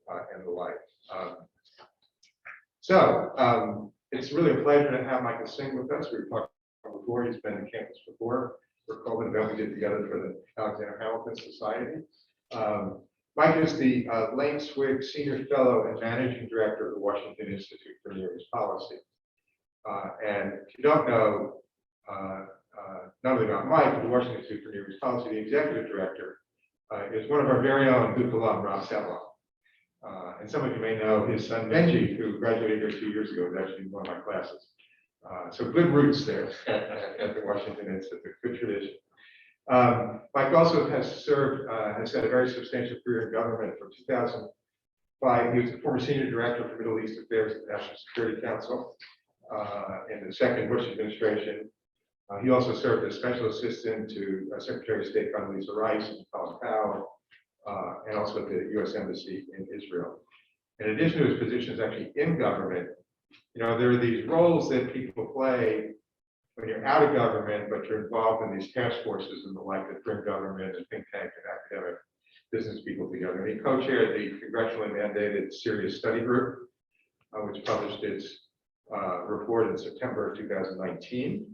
and the like. It's really a pleasure to have Michael Singh with us. We've talked before, he's been on campus before. We're calling event we did together for the Alexander Hamilton Society. Mike is the Lane Swig Senior Fellow and Managing Director of the Washington Institute for Near East Policy. And if you don't know, not only about Mike, but the Washington Institute for Near East Policy, the Executive Director is one of our very own Duke alum, Rob Setloff. And some of you may know his son Benji, who graduated here 2 years ago, was actually in one of my classes. So good roots there at the Washington Institute, good tradition. Mike also has had a very substantial career in government from 2005. He was the former senior director for Middle East Affairs at the National Security Council in the second Bush administration. He also served as special assistant to Secretary of State Condoleezza Rice and Colin Powell, and also at the U.S. Embassy in Israel. In addition to his positions actually in government, there are these roles that people play when you're out of government, but you're involved in these task forces and the like that bring government and think tank and academic business people together. And he co-chaired the congressionally mandated Serious Study Group, which published its report in September of 2019.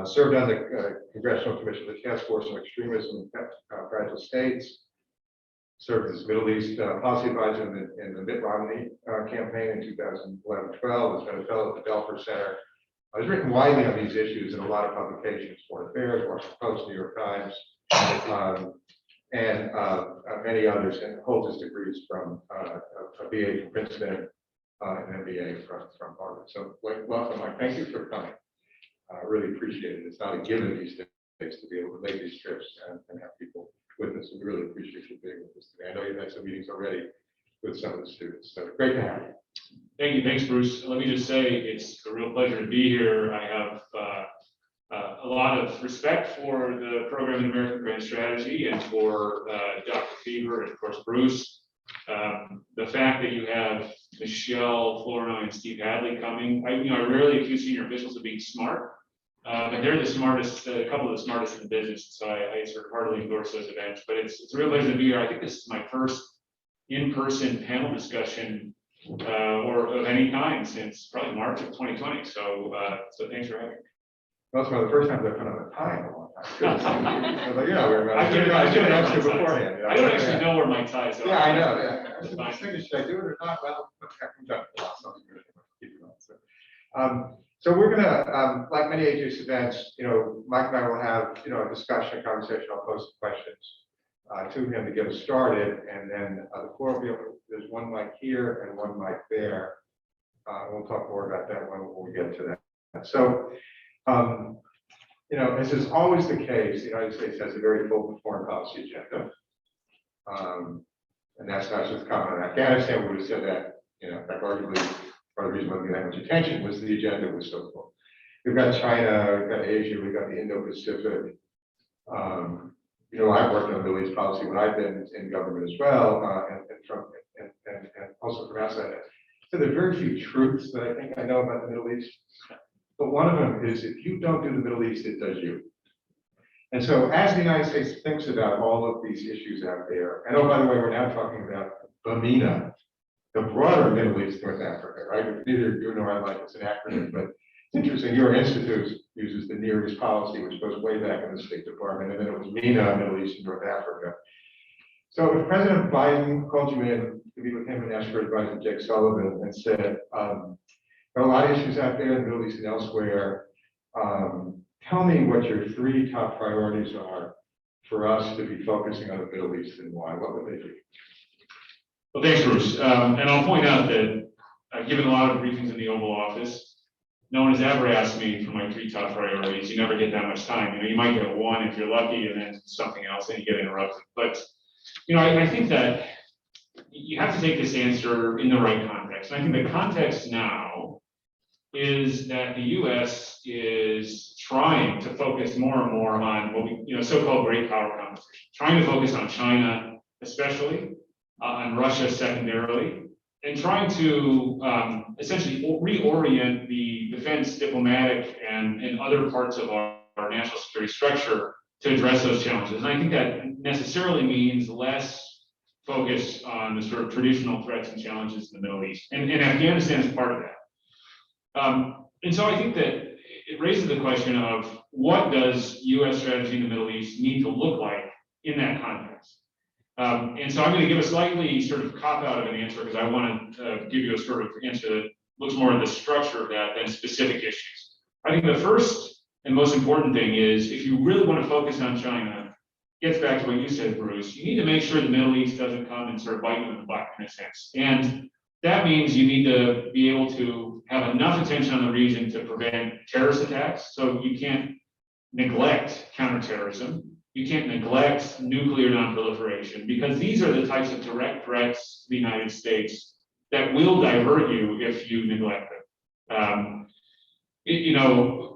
Served on the Congressional Commission of the Task Force on Extremism in Fragile States. Served as Middle East policy advisor in the Mitt Romney campaign in 2011-12. Has been a fellow at the Belfer Center. Has written widely on these issues in a lot of publications, Foreign Affairs, Washington Post, New York Times, and many others, and holds his degrees from a BA from Princeton and an MBA from Harvard. So welcome, Mike. Thank you for coming. I really appreciate it. It's not a given these days to be able to make these trips and have people with us. We really appreciate you being with us today. I know you've had some meetings already with some of the students, so great to have you. Thank you. Thanks, Bruce. Let me just say it's a real pleasure to be here. I have a lot of respect for the program in American Grand Strategy and for Dr. Fever and, of course, Bruce. The fact that you have Michelle, Flournoy, and Steve Hadley coming, I rarely accuse senior officials of being smart, but they're the smartest, a couple of the smartest in the business. So I sort of heartily endorse those events. But it's a real pleasure to be here. I think this is my first in-person panel discussion or of any kind since probably March of 2020. So thanks for having me. Well, it's one of the first times I've come on time in a long time. I should have asked you beforehand. I don't actually know where my ties are. Yeah, I know. Yeah. Should I do it or not? Well, I'm done. So we're gonna, like many AJS events, Mike and I will have, a discussion, a conversation. I'll post questions to him to get us started, and then the floor will be open. There's one mic here and one mic there. We'll talk more about that when we get to that. So, as is always the case, the United States has a very full foreign policy agenda. And that's not just comment on Afghanistan. We would have said that, in fact, arguably, part of the reason why we had much attention was the agenda was so full. We've got China, we've got Asia, we've got the Indo-Pacific. I've worked on Middle East policy when I've been in government as well, and also from outside. So there are very few truths that I think I know about the Middle East. But one of them is if you don't do the Middle East, it does you. And so as the United States thinks about all of these issues out there, and oh, by the way, we're now talking about BAMENA, the broader Middle East, North Africa, right? Neither you nor I like it's an acronym, but it's interesting. Your institute uses the Near East policy, which goes way back in the State Department, and then it was MENA, Middle East and North Africa. So if President Biden called you in to meet with him and asked for advice with Jake Sullivan and said, there are a lot of issues out there in the Middle East and elsewhere. Tell me what your 3 top priorities are for us to be focusing on the Middle East and why. What would they be? Well, thanks, Bruce. And I'll point out that I've given a lot of briefings in the Oval Office. No one has ever asked me for my 3 top priorities. You never get that much time. You might get 1 if you're lucky, and then something else, and you get interrupted. But I think that you have to take this answer in the right context. And I think the context now is that the U.S. is trying to focus more and more on what we, so-called great power competition, trying to focus on China, especially, on Russia secondarily, and trying to essentially reorient the defense, diplomatic, and other parts of our national security structure to address those challenges. And I think that necessarily means less focus on the sort of traditional threats and challenges in the Middle East. And Afghanistan is part of that. And so I think that it raises the question of what does US strategy in the Middle East need to look like in that context? And so I'm going to give a slightly sort of cop-out of an answer because I want to give you a sort of answer that looks more at the structure of that than specific issues. I think the first and most important thing is if you really want to focus on China, gets back to what you said, Bruce, you need to make sure the Middle East doesn't come and sort of bite you in the butt in a sense. And that means you need to be able to have enough attention on the region to prevent terrorist attacks. So you can't neglect counterterrorism. You can't neglect nuclear nonproliferation because these are the types of direct threats to the United States that will divert you if you neglect them.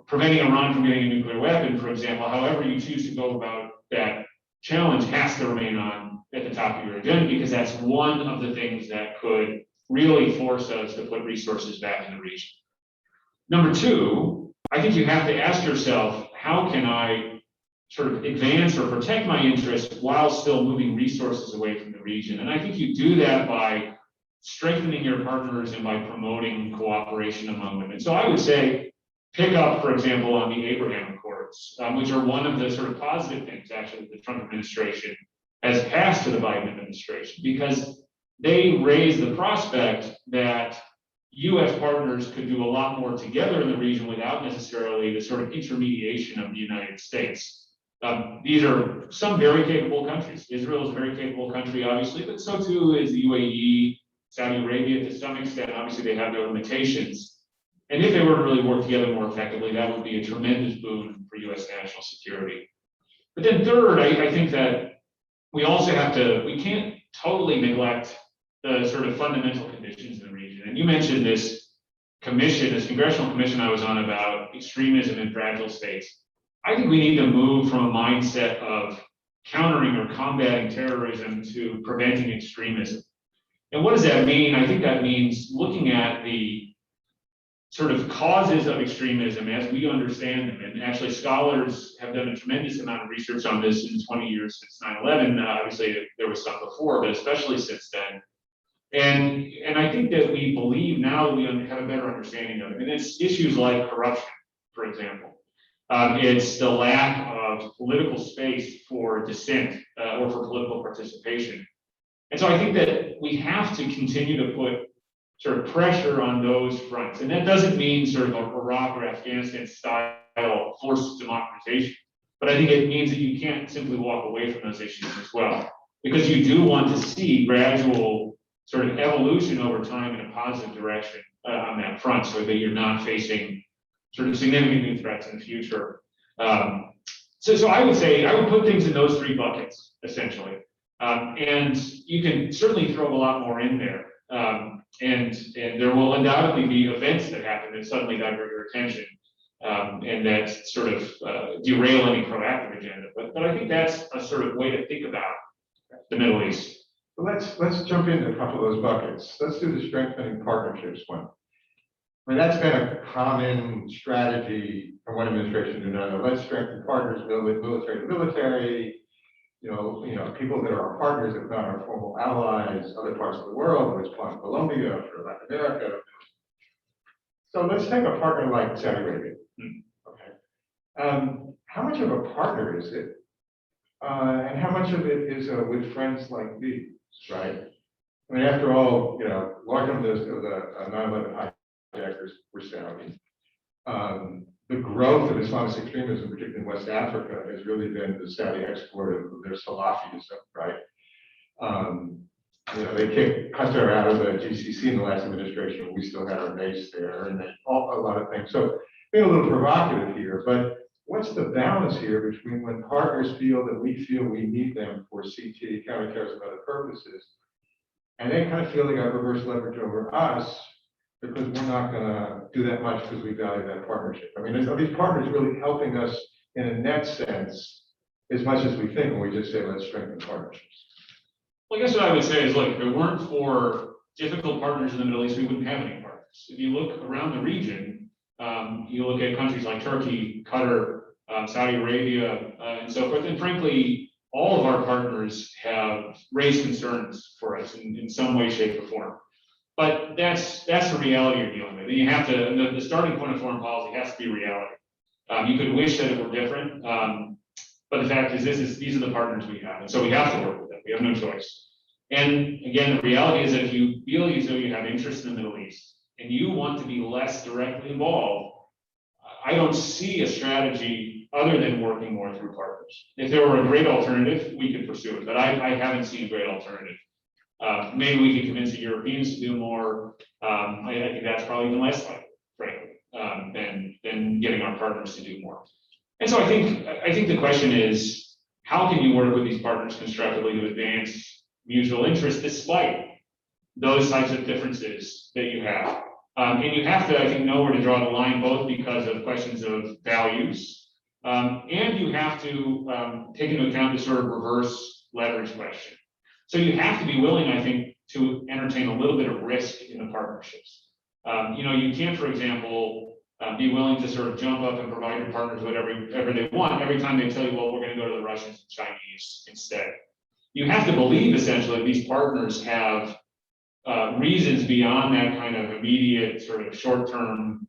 Preventing Iran from getting a nuclear weapon, for example, however you choose to go about that challenge has to remain on at the top of your agenda because that's one of the things that could really force us to put resources back in the region. Number two, I think you have to ask yourself, how can I sort of advance or protect my interests while still moving resources away from the region? And I think you do that by strengthening your partners and by promoting cooperation among them. And so I would say, pick up, for example, on the Abraham Accords, which are one of the sort of positive things actually the Trump administration has passed to the Biden administration, because they raise the prospect that US partners could do a lot more together in the region without necessarily the sort of intermediation of the United States. These are some very capable countries. Israel is a very capable country, obviously, but so too is the UAE, Saudi Arabia to some extent. Obviously, they have their limitations. And if they were to really work together more effectively, that would be a tremendous boon for US national security. But then third, I think that we also we can't totally neglect the sort of fundamental conditions in the region. And you mentioned this commission, this congressional commission I was on about extremism in fragile states. I think we need to move from a mindset of countering or combating terrorism to preventing extremism. And what does that mean? I think that means looking at the sort of causes of extremism as we understand them. And actually scholars have done a tremendous amount of research on this in the 20 years since 9/11. Obviously there was some before, but especially since then. And I think that we believe now that we have a better understanding of it. And it's issues like corruption, for example. It's the lack of political space for dissent or for political participation. And so I think that we have to continue to put sort of pressure on those fronts. And that doesn't mean sort of a Iraq or Afghanistan style forced democratization, but I think it means that you can't simply walk away from those issues as well, because you do want to see gradual sort of evolution over time in a positive direction on that front, so that you're not facing sort of significant new threats in the future. So I would say, I would put things in those three buckets, essentially. And you can certainly throw a lot more in there. And there will undoubtedly be events that happen that suddenly divert your attention and that sort of derail any proactive agenda. But I think that's a sort of way to think about the Middle East. Let's jump into a couple of those buckets. Let's do the strengthening partnerships one. I mean, that's been a common strategy from one administration to another. Let's strengthen partners with military to military. You know, people that are our partners, if not our formal allies, other parts of the world, whether it's Colombia, for Latin America. So let's take a partner like Saudi Arabia. Okay. How much of a partner is it? And how much of it is with friends like these, right? I mean, after all, you know, large numbers of the 9/11 hijackers were Saudi. The growth of Islamist extremism, particularly in West Africa, has really been the Saudi export of their Salafism, right? You know, they kicked Qatar out of the GCC in the last administration. We still had our base there, and a lot of things. So, being a little provocative here, but what's the balance here between when partners feel that we feel we need them for CT, counterterrorism, and other purposes, and they kind of feel they got reverse leverage over us because we're not going to do that much because we value that partnership. I mean, are these partners really helping us in a net sense as much as we think when we just say, let's strengthen partnerships? Well, I guess what I would say is, look, if it weren't for difficult partners in the Middle East, we wouldn't have any partners. If you look around the region, you look at countries like Turkey, Qatar, Saudi Arabia, and so forth, and frankly, all of our partners have raised concerns for us in some way, shape, or form. But that's the reality you're dealing with. And you have to, the starting point of foreign policy has to be reality. You could wish that it were different, but the fact is, these are the partners we have, and so we have to work with them. We have no choice. And again, the reality is that if you feel as though you have interest in the Middle East and you want to be less directly involved, I don't see a strategy other than working more through partners. If there were a great alternative, we could pursue it, but I haven't seen a great alternative. Maybe we could convince the Europeans to do more. I think that's probably even less likely, frankly, than getting our partners to do more. And so I think the question is, how can you work with these partners constructively to advance mutual interests despite those types of differences that you have? And you have to, I think, know where to draw the line, both because of questions of values, and you have to take into account the sort of reverse leverage question. So you have to be willing, I think, to entertain a little bit of risk in the partnerships. You can't, for example, be willing to sort of jump up and provide your partners whatever they want every time they tell you, well, we're going to go to the Russians and Chinese instead. You have to believe, essentially, these partners have reasons beyond that kind of immediate sort of short-term,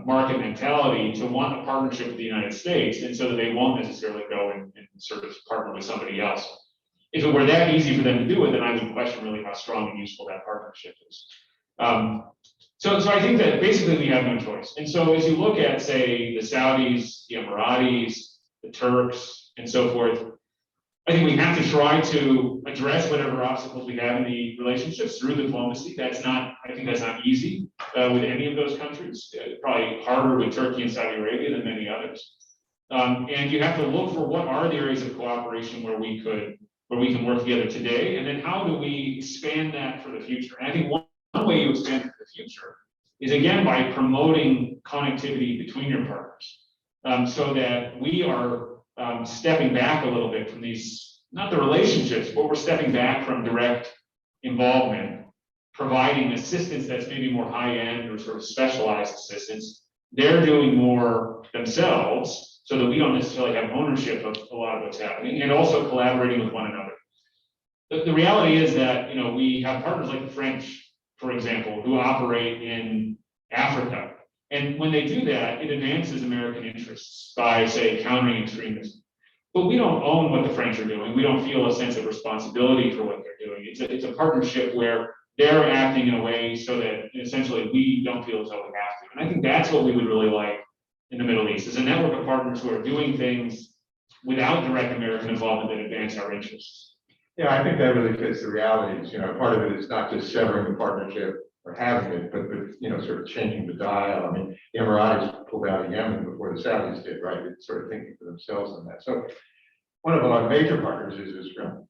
market mentality to want a partnership with the United States, and so that they won't necessarily go and sort of partner with somebody else. If it were that easy for them to do it, then I would question really how strong and useful that partnership is. So I think that basically we have no choice. And so as you look at, say, the Saudis, the Emiratis, the Turks, and so forth, I think we have to try to address whatever obstacles we have in the relationships through diplomacy. I think that's not easy with any of those countries. Probably harder with Turkey and Saudi Arabia than many others. And you have to look for what are the areas of cooperation where we can work together today, and then how do we expand that for the future? And I think one way you expand it for the future is, again, by promoting connectivity between your partners, so that we are stepping back a little bit from these, not the relationships, but we're stepping back from direct involvement, providing assistance that's maybe more high-end or sort of specialized assistance. They're doing more themselves so that we don't necessarily have ownership of a lot of what's happening, and also collaborating with one another. The reality is that, we have partners like the French, for example, who operate in Africa. And when they do that, it advances American interests by, say, countering extremism. But we don't own what the French are doing. We don't feel a sense of responsibility for what they're doing. It's a partnership where they're acting in a way so that essentially we don't feel as though we have to. And I think that's what we would really like in the Middle East, is a network of partners who are doing things without direct American involvement that advance our interests. Yeah, I think that really fits the realities. Part of it is not just severing the partnership or having it, but sort of changing the dial. I mean, the Emiratis pulled out of Yemen before the Saudis did, right? It's sort of thinking for themselves on that. So one of our major partners is Israel,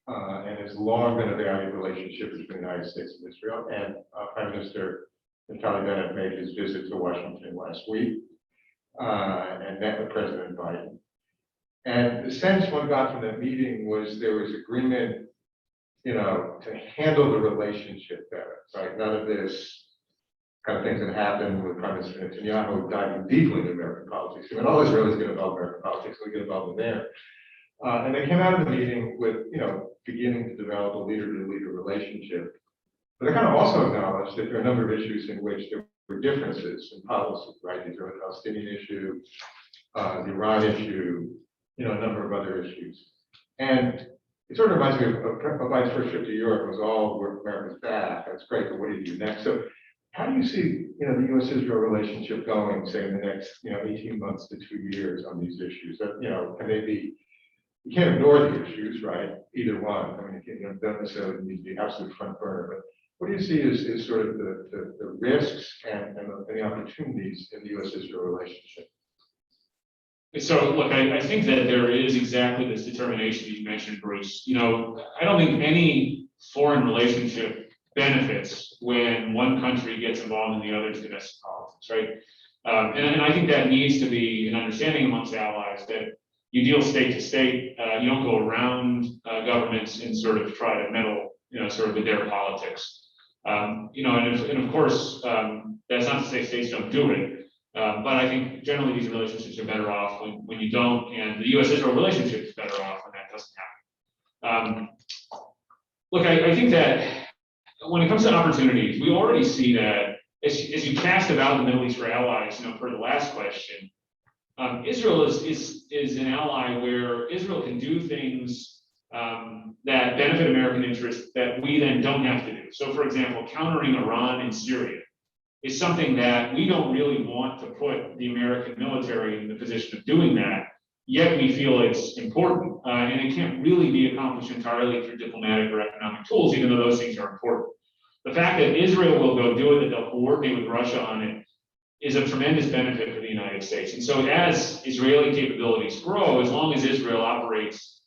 and it's long been a valued relationship between the United States and Israel. And Prime Minister Naftali Bennett made his visit to Washington last week and met with President Biden. And the sense one got from that meeting was there was agreement, to handle the relationship better, right? None of this kind of things that happened with Prime Minister Netanyahu diving deeply into American politics. When all Israelis get involved in American politics, we get involved in there. And they came out of the meeting with, beginning to develop a leader-to-leader relationship. But they kind of also acknowledged that there are a number of issues in which there were differences in policy, right? The Palestinian issue, the Iran issue, a number of other issues. And it sort of reminds me of Biden's first trip to Europe. It was all where America's back. That's great, but what do you do next? So how do you see, the U.S.-Israel relationship going, say, in the next, 18 months to 2 years on these issues? That, can they be, you can't ignore the issues, right? Either one. I mean, you don't necessarily need to be absolute front burner, but what do you see is sort of the risks and the opportunities in the U.S.-Israel relationship? So look, I think that there is exactly this determination you mentioned, Bruce. I don't think any foreign relationship benefits when one country gets involved in the other's domestic politics, right? And I think that needs to be an understanding amongst allies that you deal state to state. You don't go around governments and sort of try to meddle, sort of with their politics. And of course, that's not to say states don't do it. But I think generally these relationships are better off when you don't, and the U.S.-Israel relationship is better off when that doesn't happen. Look, I think that when it comes to opportunities, we already see that as you cast about the Middle East for allies, per the last question, Israel is an ally where Israel can do things that benefit American interests that we then don't have to do. So, for example, countering Iran and Syria is something that we don't really want to put the American military in the position of doing that, yet we feel it's important. And it can't really be accomplished entirely through diplomatic or economic tools, even though those things are important. The fact that Israel will go do it, that they'll coordinate with Russia on it, is a tremendous benefit for the United States. And so as Israeli capabilities grow, as long as Israel operates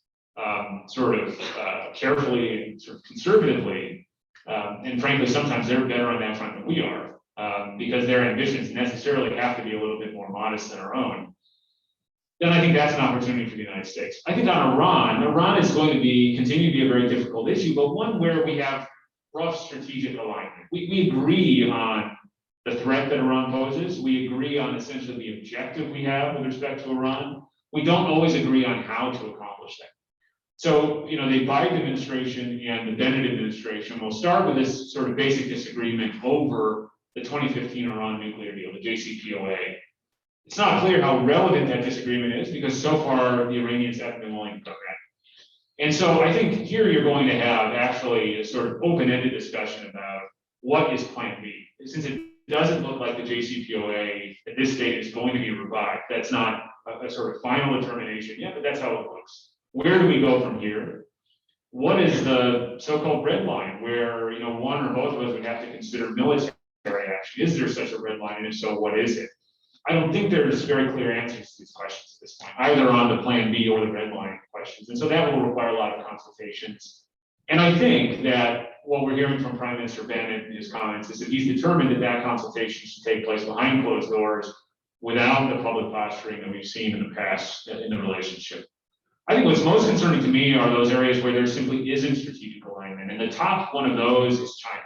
carefully and sort of conservatively, and frankly, sometimes they're better on that front than we are, because their ambitions necessarily have to be a little bit more modest than our own, then I think that's an opportunity for the United States. I think on Iran is going to continue to be a very difficult issue, but one where we have rough strategic alignment. We agree on the threat that Iran poses. We agree on essentially the objective we have with respect to Iran. We don't always agree on how to accomplish that. So, the Biden administration and the Bennett administration will start with this sort of basic disagreement over the 2015 Iran nuclear deal, the JCPOA. It's not clear how relevant that disagreement is because so far the Iranians haven't been willing to cover that. And so I think here you're going to have actually a sort of open-ended discussion about what is Plan B. Since it doesn't look like the JCPOA at this stage is going to be revived, that's not a sort of final determination yet, but that's how it looks. Where do we go from here? What is the so-called red line where one or both of us would have to consider military action? Is there such a red line, and if so, what is it? I don't think there's very clear answers to these questions at this point, either on the Plan B or the red line questions. And so that will require a lot of consultations. And I think that what we're hearing from Prime Minister Bennett in his comments is that he's determined that that consultation should take place behind closed doors without the public posturing that we've seen in the past in the relationship. I think what's most concerning to me are those areas where there simply isn't strategic alignment. And the top one of those is China.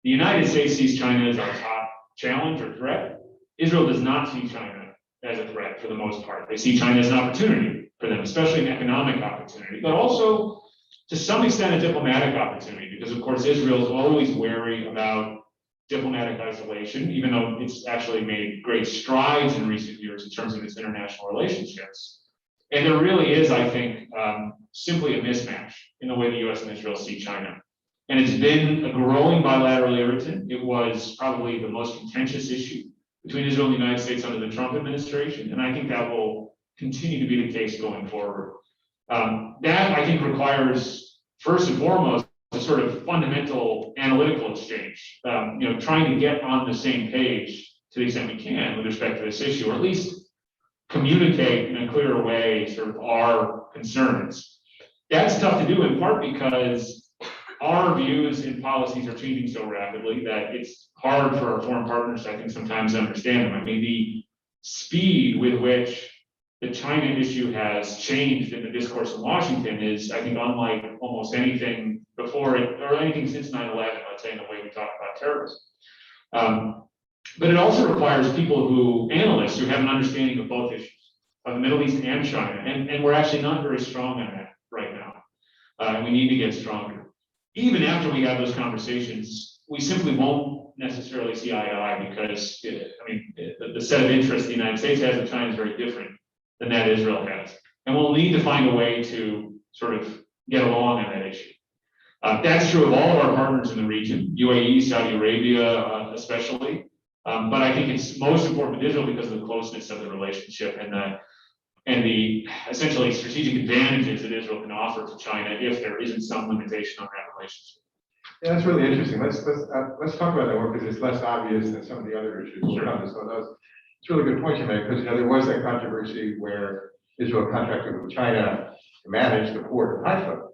The United States sees China as our top challenge or threat. Israel does not see China as a threat for the most part. They see China as an opportunity for them, especially an economic opportunity, but also to some extent a diplomatic opportunity, because of course Israel is always wary about diplomatic isolation, even though it's actually made great strides in recent years in terms of its international relationships. And there really is, I think, simply a mismatch in the way the US and Israel see China. And it's been a growing bilateral irritant. It was probably the most contentious issue between Israel and the United States under the Trump administration. And I think that will continue to be the case going forward. That, I think, requires, first and foremost, a sort of fundamental analytical exchange, trying to get on the same page to the extent we can with respect to this issue, or at least communicate in a clearer way sort of our concerns. That's tough to do in part because our views and policies are changing so rapidly that it's hard for our foreign partners, I think, sometimes to understand them. I mean, the speed with which the China issue has changed in the discourse in Washington is, I think, unlike almost anything before it, or anything since 9/11, let's say, in the way we talk about terrorism. But it also requires analysts who have an understanding of both issues, of the Middle East and China. And we're actually not very strong on that right now. And we need to get stronger. Even after we have those conversations, we simply won't necessarily see eye to eye because, the set of interests the United States has with China is very different than that Israel has. And we'll need to find a way to sort of get along on that issue. That's true of all of our partners in the region, UAE, Saudi Arabia, especially. But I think it's most important with Israel because of the closeness of the relationship and the essentially strategic advantages that Israel can offer to China if there isn't some limitation on that relationship. Yeah, that's really interesting. Let's talk about that more because it's less obvious than some of the other issues. Sure. It's a really good point you make because there was that controversy where Israel contracted with China to manage the port of Haifa.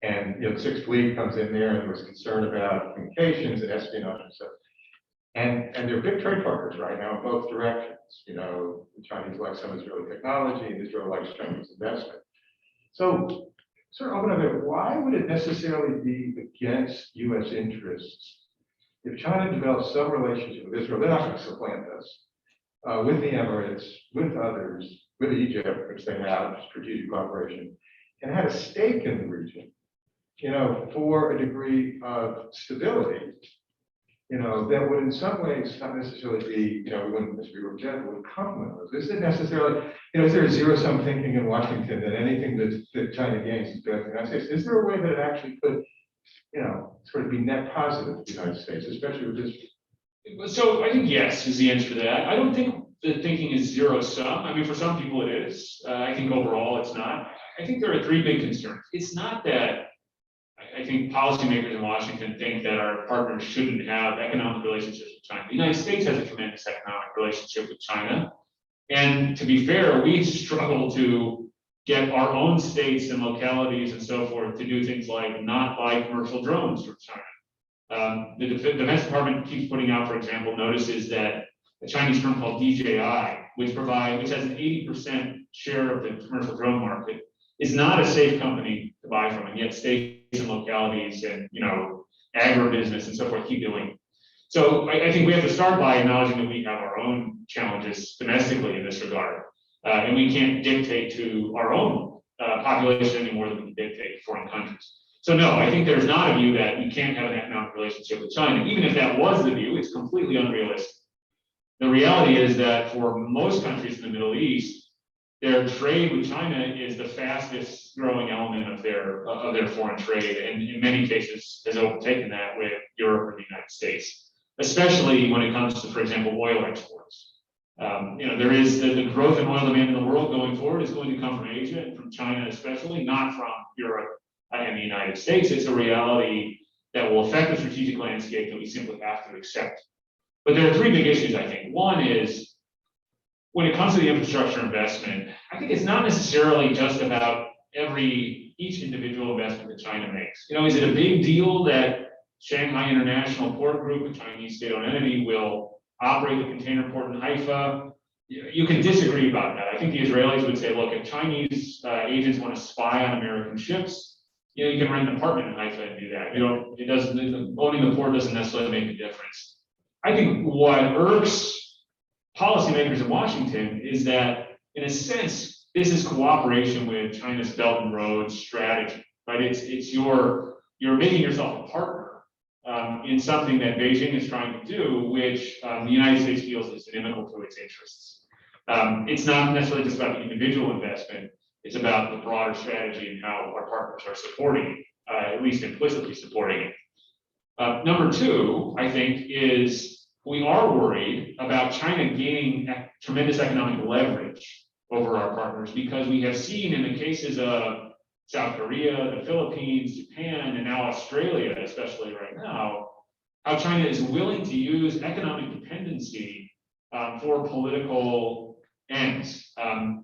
And the Sixth Fleet comes in there and there was concern about communications and espionage and stuff. And they're big trade partners right now in both directions. The Chinese like some Israeli technology and Israel likes Chinese investment. So sort of open up there, why would it necessarily be against US interests if China develops some relationship with Israel? They're not going to supplant us. with the Emirates, with others, with Egypt, which they have strategic cooperation, and had a stake in the region, for a degree of stability, that would in some ways not necessarily be, we wouldn't necessarily reject, would complement those. Is it necessarily, is there a zero-sum thinking in Washington that anything that China gains is bad for the United States? Is there a way that it actually could, sort of be net positive for the United States, especially with this? So I think yes is the answer to that. I don't think the thinking is zero sum. I mean, for some people it is. I think overall it's not. I think there are three big concerns. It's not that I think policymakers in Washington think that our partners shouldn't have economic relationships with China. The United States has a tremendous economic relationship with China. And to be fair, we struggle to get our own states and localities and so forth to do things like not buy commercial drones from China. The Defense Department keeps putting out, for example, notices that a Chinese firm called DJI, which has an 80% share of the commercial drone market, is not a safe company to buy from, and yet states and localities and agribusiness and so forth keep doing. So I think we have to start by acknowledging that we have our own challenges domestically in this regard, and we can't dictate to our own population any more than we can dictate to foreign countries. So no, I think there's not a view that you can't have an economic relationship with China. Even if that was the view, it's completely unrealistic. The reality is that for most countries in the Middle East, their trade with China is the fastest growing element of their foreign trade, and in many cases has overtaken that with Europe or the United States, especially when it comes to, for example, oil exports. There is the growth in oil demand in the world going forward is going to come from Asia and from China especially, not from Europe and the United States. It's a reality that will affect the strategic landscape that we simply have to accept. But there are three big issues, I think. One is, when it comes to the infrastructure investment, I think it's not necessarily just about each individual investment that China makes. Is it a big deal that Shanghai International Port Group, a Chinese state-owned entity, will operate the container port in Haifa? You can disagree about that. I think the Israelis would say, look, if Chinese agents want to spy on American ships, you can rent an apartment in Haifa and do that. Owning the port doesn't necessarily make a difference. I think what irks policymakers in Washington is that, in a sense, this is cooperation with China's Belt and Road strategy, right? It's you're making yourself a partner in something that Beijing is trying to do, which the United States feels is inimical to its interests. It's not necessarily just about the individual investment. It's about the broader strategy and how our partners are supporting it, at least implicitly supporting it. Number two, I think, is we are worried about China gaining tremendous economic leverage over our partners, because we have seen in the cases of South Korea, the Philippines, Japan, and now Australia, especially right now, how China is willing to use economic dependency for political ends.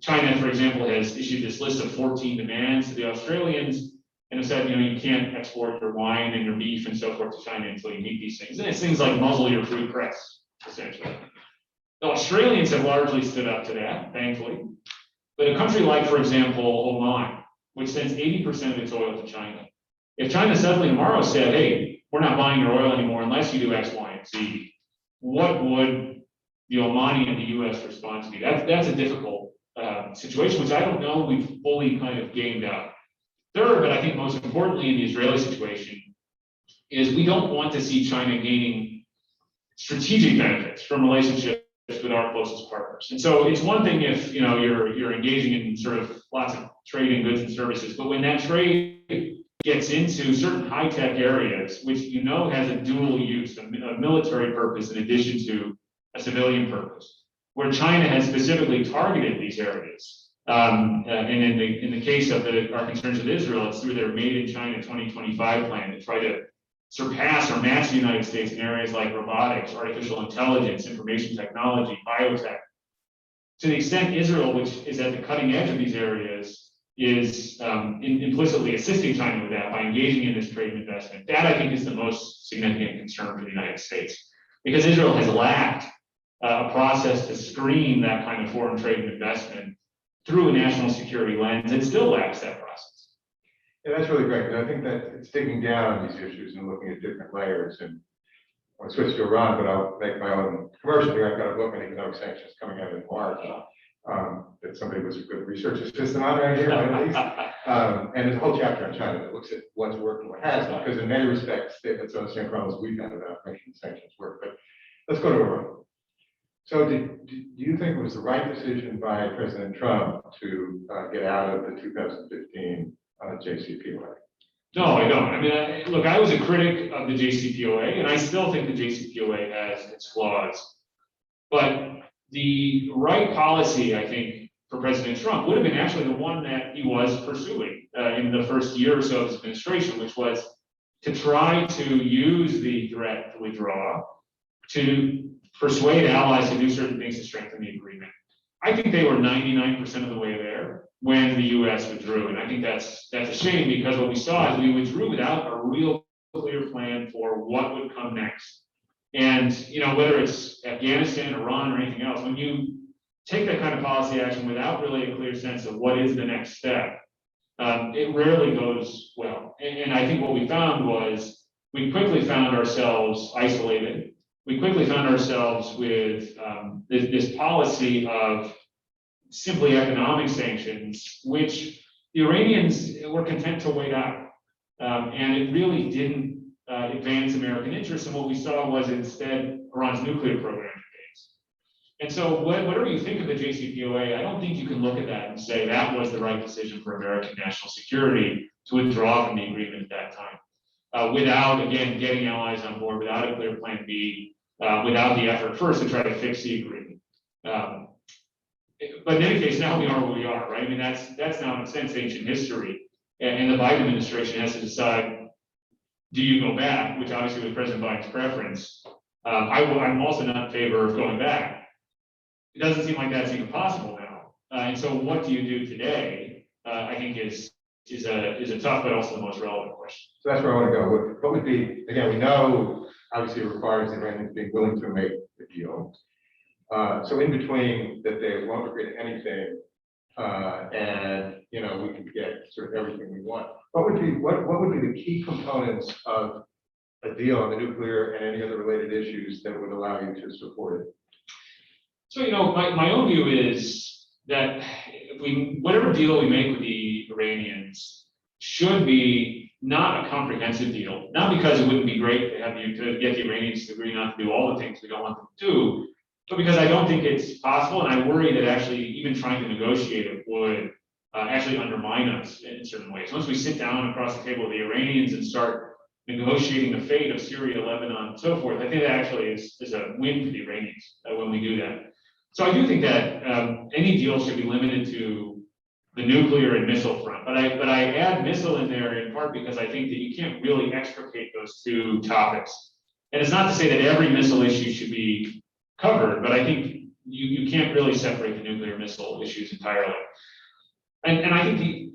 China, for example, has issued this list of 14 demands to the Australians and have said, you can't export your wine and your beef and so forth to China until you meet these things. And it's things like muzzle your free press, essentially. The Australians have largely stood up to that, thankfully. But a country like, for example, Oman, which sends 80% of its oil to China, if China suddenly tomorrow said, hey, we're not buying your oil anymore unless you do X, Y, and Z, what would the Omani and the U.S. response to be? That's a difficult situation, which I don't know we've fully kind of gamed out. Third, but I think most importantly in the Israeli situation, is we don't want to see China gaining strategic benefits from relationships with our closest partners. And so it's one thing if you're engaging in sort of lots of trade in goods and services, but when that trade gets into certain high-tech areas, which has a dual use, a military purpose in addition to a civilian purpose, where China has specifically targeted these areas. And in the case of our concerns with Israel, it's through their Made in China 2025 plan to try to surpass or match the United States in areas like robotics, artificial intelligence, information technology, biotech. To the extent Israel, which is at the cutting edge of these areas, is implicitly assisting China with that by engaging in this trade and investment, that I think is the most significant concern for the United States. Because Israel has lacked a process to screen that kind of foreign trade and investment through a national security lens. It still lacks that process. Yeah, that's really great. I think that it's digging down on these issues and looking at different layers. And want to switch to Iran, but I'll make my own commercial here. I've got a book on economic sanctions coming out in March. That somebody was a good research assistant on right here, at least. And there's a whole chapter on China that looks at what's worked and what hasn't, because in many respects, it's on the same problems we've had about making sanctions work. But let's go to Iran. So do you think it was the right decision by President Trump to get out of the 2015 JCPOA? No, I don't. I mean, look, I was a critic of the JCPOA, and I still think the JCPOA has its flaws. But the right policy, I think, for President Trump would have been actually the one that he was pursuing in the first year or so of his administration, which was to try to use the threat to withdraw to persuade allies to do certain things to strengthen the agreement. I think they were 99% of the way there when the U.S. withdrew, and I think that's a shame, because what we saw is we withdrew without a real clear plan for what would come next. And whether it's Afghanistan, Iran, or anything else, when you take that kind of policy action without really a clear sense of what is the next step, it rarely goes well. And I think what we found was we quickly found ourselves isolated. We quickly found ourselves with this policy of simply economic sanctions, which the Iranians were content to wait out. And it really didn't advance American interests. And what we saw was instead Iran's nuclear program advanced. And so whatever you think of the JCPOA, I don't think you can look at that and say that was the right decision for American national security to withdraw from the agreement at that time. Without, again, getting allies on board, without a clear plan B, without the effort first to try to fix the agreement. But in any case, now we are where we are, right? I mean, that's now in a sense ancient history. And the Biden administration has to decide, do you go back, which obviously was President Biden's preference. I'm also not in favor of going back. It doesn't seem like that's even possible now. And so what do you do today, I think is a tough but also the most relevant question. So that's where I want to go. What would be, again, we know obviously it requires the Iranians being willing to make the deal. So in between that they won't agree to anything, and we can get sort of everything we want. What would be the key components of a deal on the nuclear and any other related issues that would allow you to support it? So my own view is that whatever deal we make with the Iranians should be not a comprehensive deal, not because it wouldn't be great to have to get the Iranians to agree not to do all the things we don't want them to do, but because I don't think it's possible, and I worry that actually even trying to negotiate it would actually undermine us in certain ways. Once we sit down across the table with the Iranians and start negotiating the fate of Syria, Lebanon, and so forth, I think that actually is a win for the Iranians when we do that. So I do think that any deal should be limited to the nuclear and missile front. But I add missile in there in part because I think that you can't really extricate those two topics. And it's not to say that every missile issue should be covered, but I think you can't really separate the nuclear missile issues entirely. And I think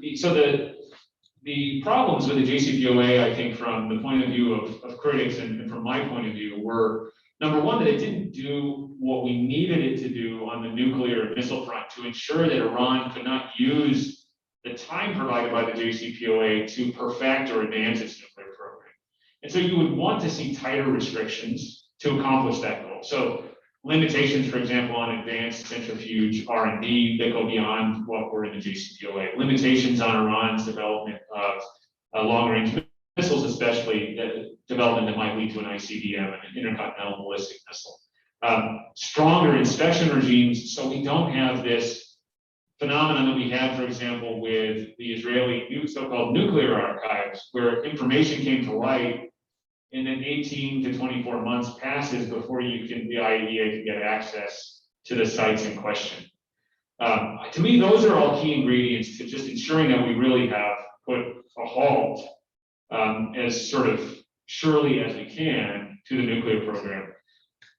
the problems with the JCPOA, I think from the point of view of critics and from my point of view were, number one, that it didn't do what we needed it to do on the nuclear and missile front to ensure that Iran could not use the time provided by the JCPOA to perfect or advance its nuclear program. And so you would want to see tighter restrictions to accomplish that goal. So limitations, for example, on advanced centrifuge R&D that go beyond what were in the JCPOA. Limitations on Iran's development of long-range missiles, especially development that might lead to an ICBM, an intercontinental ballistic missile. Stronger inspection regimes, so we don't have this phenomenon that we had, for example, with the Israeli so-called nuclear archives, where information came to light and then 18 to 24 months passes before the IAEA can get access to the sites in question. To me, those are all key ingredients to just ensuring that we really have put a halt as sort of surely as we can to the nuclear program.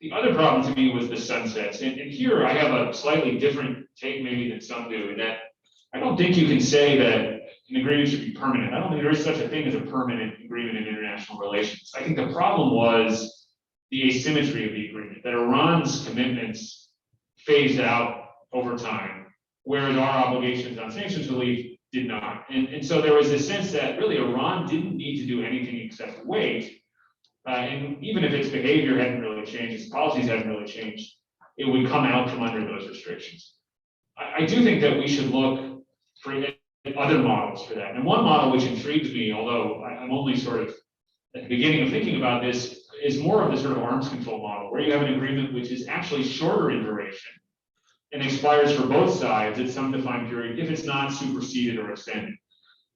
The other problem to me was the sunsets. And here I have a slightly different take maybe than some do, in that I don't think you can say that an agreement should be permanent. I don't think there is such a thing as a permanent agreement in international relations. I think the problem was the asymmetry of the agreement, that Iran's commitments phased out over time, whereas our obligations on sanctions relief did not. And so there was this sense that really Iran didn't need to do anything except wait, and even if its behavior hadn't really changed, its policies hadn't really changed, it would come out from under those restrictions. I do think that we should look for other models for that. And one model which intrigues me, although I'm only sort of at the beginning of thinking about this, is more of the sort of arms control model, where you have an agreement which is actually shorter in duration and expires for both sides at some defined period if it's not superseded or extended.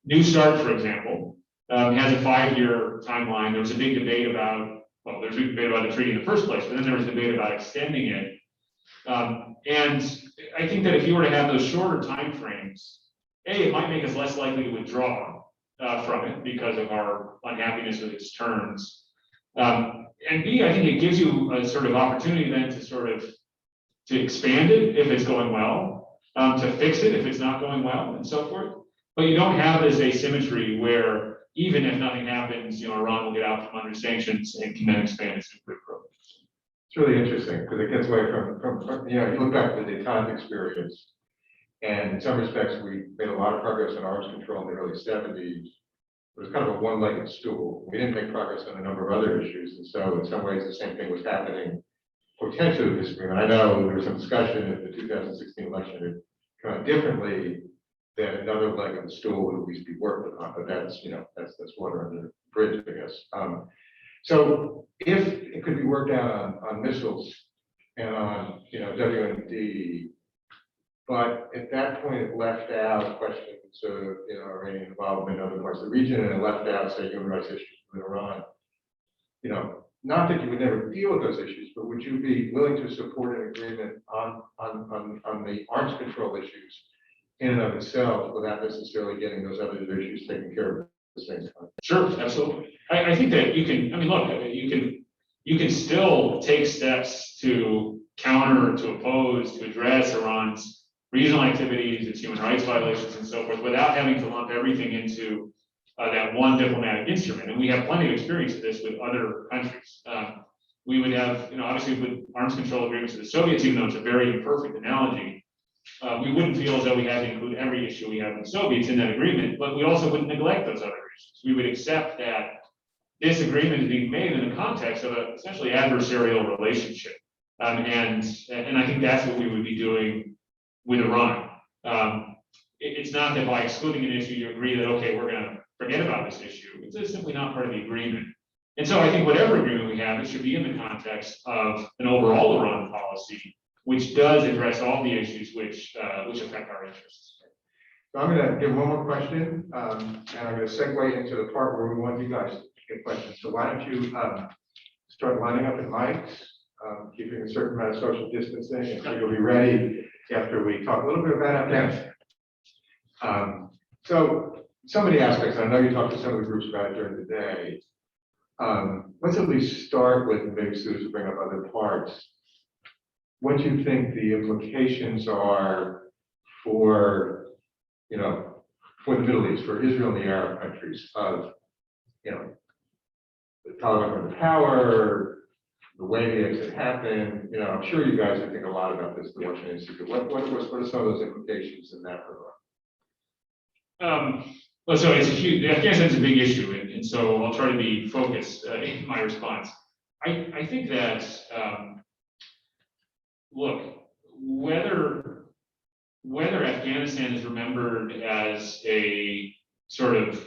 New START, for example, has a 5-year timeline. There was a big debate about, well, there's a big debate about the treaty in the first place, but then there was a debate about extending it. And I think that if you were to have those shorter timeframes, A, it might make us less likely to withdraw from it because of our unhappiness with its terms. And B, I think it gives you a sort of opportunity then to expand it if it's going well, to fix it if it's not going well, and so forth. But you don't have this asymmetry where even if nothing happens, Iran will get out from under sanctions and can then expand its nuclear program. It's really interesting because it gets away from you look back at the detente experience, and in some respects, we made a lot of progress in arms control in the early 70s. It was kind of a one-legged stool. We didn't make progress on a number of other issues, and so in some ways, the same thing was happening potentially with this agreement. I know there was some discussion if the 2016 election had come out differently, that another leg of the stool would at least be worked upon, but that's water under the bridge, I guess. So if it could be worked out on missiles and on WMD, but at that point it left out questions of Iranian involvement in other parts of the region, and it left out, say, human rights issues with Iran. Not that you would never deal with those issues, but would you be willing to support an agreement on the arms control issues in and of itself without necessarily getting those other issues taken care of at the same time? Sure, absolutely. I think that you can, look, you can still take steps to counter, to oppose, to address Iran's regional activities, its human rights violations, and so forth, without having to lump everything into that one diplomatic instrument. And we have plenty of experience of this with other countries. We would have, obviously with arms control agreements with the Soviets, even though it's a very imperfect analogy, we wouldn't feel as though we had to include every issue we have with the Soviets in that agreement, but we also wouldn't neglect those other issues. We would accept that this agreement is being made in the context of an essentially adversarial relationship. And I think that's what we would be doing with Iran. It's not that by excluding an issue, you agree that, okay, we're going to forget about this issue. It's just simply not part of the agreement. And so I think whatever agreement we have, it should be in the context of an overall Iran policy, which does address all the issues which affect our interests. So I'm going to give one more question, and I'm going to segue into the part where we want you guys to get questions. So why don't you start lining up at mics, keeping a certain amount of social distancing, and so you'll be ready after we talk a little bit about Afghanistan. So some of the aspects, I know you talked to some of the groups about it during the day. Let's at least start with, and maybe Susan will bring up other parts. What do you think the implications are for, for the Middle East, for Israel and the Arab countries of, the Taliban coming to power, the way the exit happened? I'm sure you guys would think a lot about this, the Washington Institute. What are some of those implications in that regard? Well, so it's Afghanistan is a big issue, and so I'll try to be focused in my response. I think that, look, whether Afghanistan is remembered as a sort of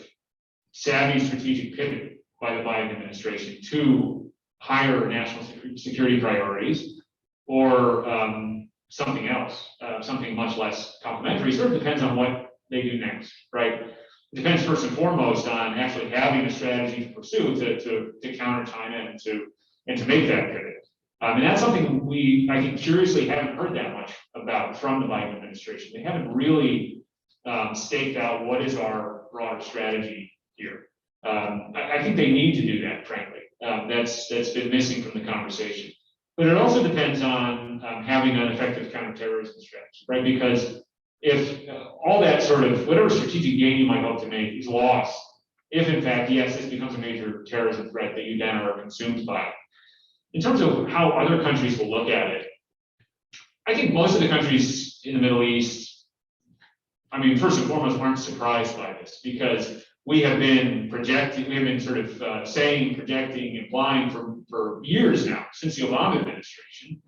savvy strategic pivot by the Biden administration to higher national security priorities, or something else, something much less complementary, sort of depends on what they do next, right? It depends first and foremost on actually having a strategy to pursue to counter China and to make that pivot. And that's something I think, curiously haven't heard that much about from the Biden administration. They haven't really staked out what is our broader strategy here. I think they need to do that, frankly. That's been missing from the conversation. But it also depends on having an effective counterterrorism strategy, right? Because if all that sort of, whatever strategic gain you might hope to make is lost, if in fact, yes, this becomes a major terrorism threat that you then are consumed by. In terms of how other countries will look at it, I think most of the countries in the Middle East, first and foremost, aren't surprised by this, because we have been projecting, we have been sort of saying, projecting, implying for years now, since the Obama administration,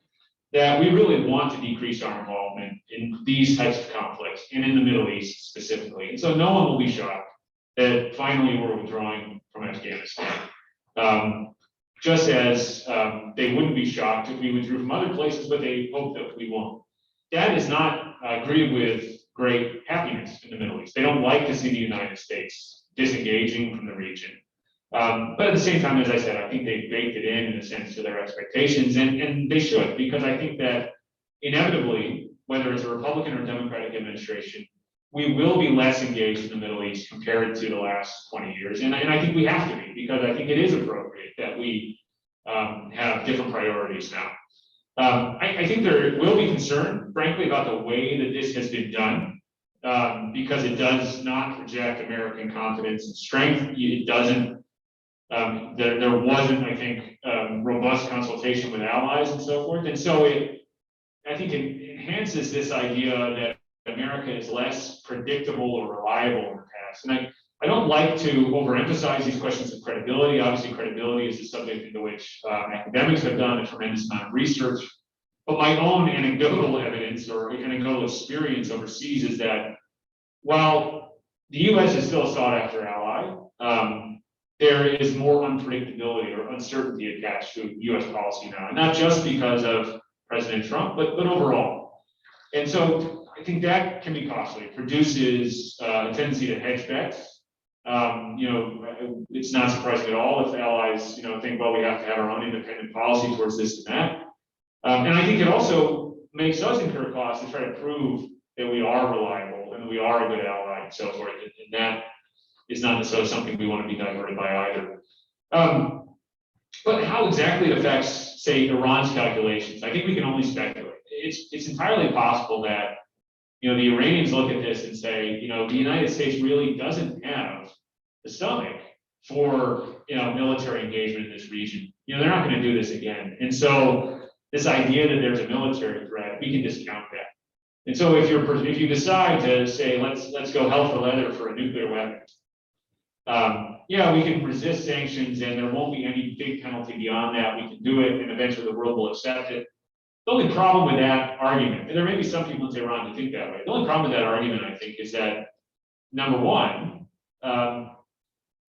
that we really want to decrease our involvement in these types of conflicts and in the Middle East specifically. And so no one will be shocked that finally we're withdrawing from Afghanistan. Just as they wouldn't be shocked if we withdrew from other places, but they hope that we won't. That is not greeted with great happiness in the Middle East. They don't like to see the United States disengaging from the region. But at the same time, as I said, I think they've baked it in a sense to their expectations, and they should, because I think that inevitably, whether it's a Republican or Democratic administration, we will be less engaged in the Middle East compared to the last 20 years. And I think we have to be, because I think it is appropriate that we have different priorities now. I think there will be concern, frankly, about the way that this has been done, because it does not project American confidence and strength. It doesn't, there wasn't, I think, robust consultation with allies and so forth. And so I think it enhances this idea that America is less predictable or reliable in the past. And I don't like to overemphasize these questions of credibility. Obviously, credibility is a subject into which academics have done a tremendous amount of research. But my own anecdotal evidence or anecdotal experience overseas is that while the U.S. is still a sought-after ally, there is more unpredictability or uncertainty attached to U.S. policy now, and not just because of President Trump, but overall. And so I think that can be costly. It produces a tendency to hedge bets. It's not surprising at all if allies, think, well, we have to have our own independent policy towards this and that. And I think it also makes us incur costs to try to prove that we are reliable and that we are a good ally and so forth. And that is not necessarily something we want to be diverted by either. But how exactly it affects, say, Iran's calculations, I think we can only speculate. It's entirely possible that, the Iranians look at this and say, the United States really doesn't have the stomach for, military engagement in this region. They're not going to do this again. And so this idea that there's a military threat, we can discount that. And so if you decide to say, let's go hell for leather for a nuclear weapon, we can resist sanctions and there won't be any big penalty beyond that. We can do it and eventually the world will accept it. The only problem with that argument, and there may be some people in Tehran who think that way, the only problem with that argument, I think, is that, number one,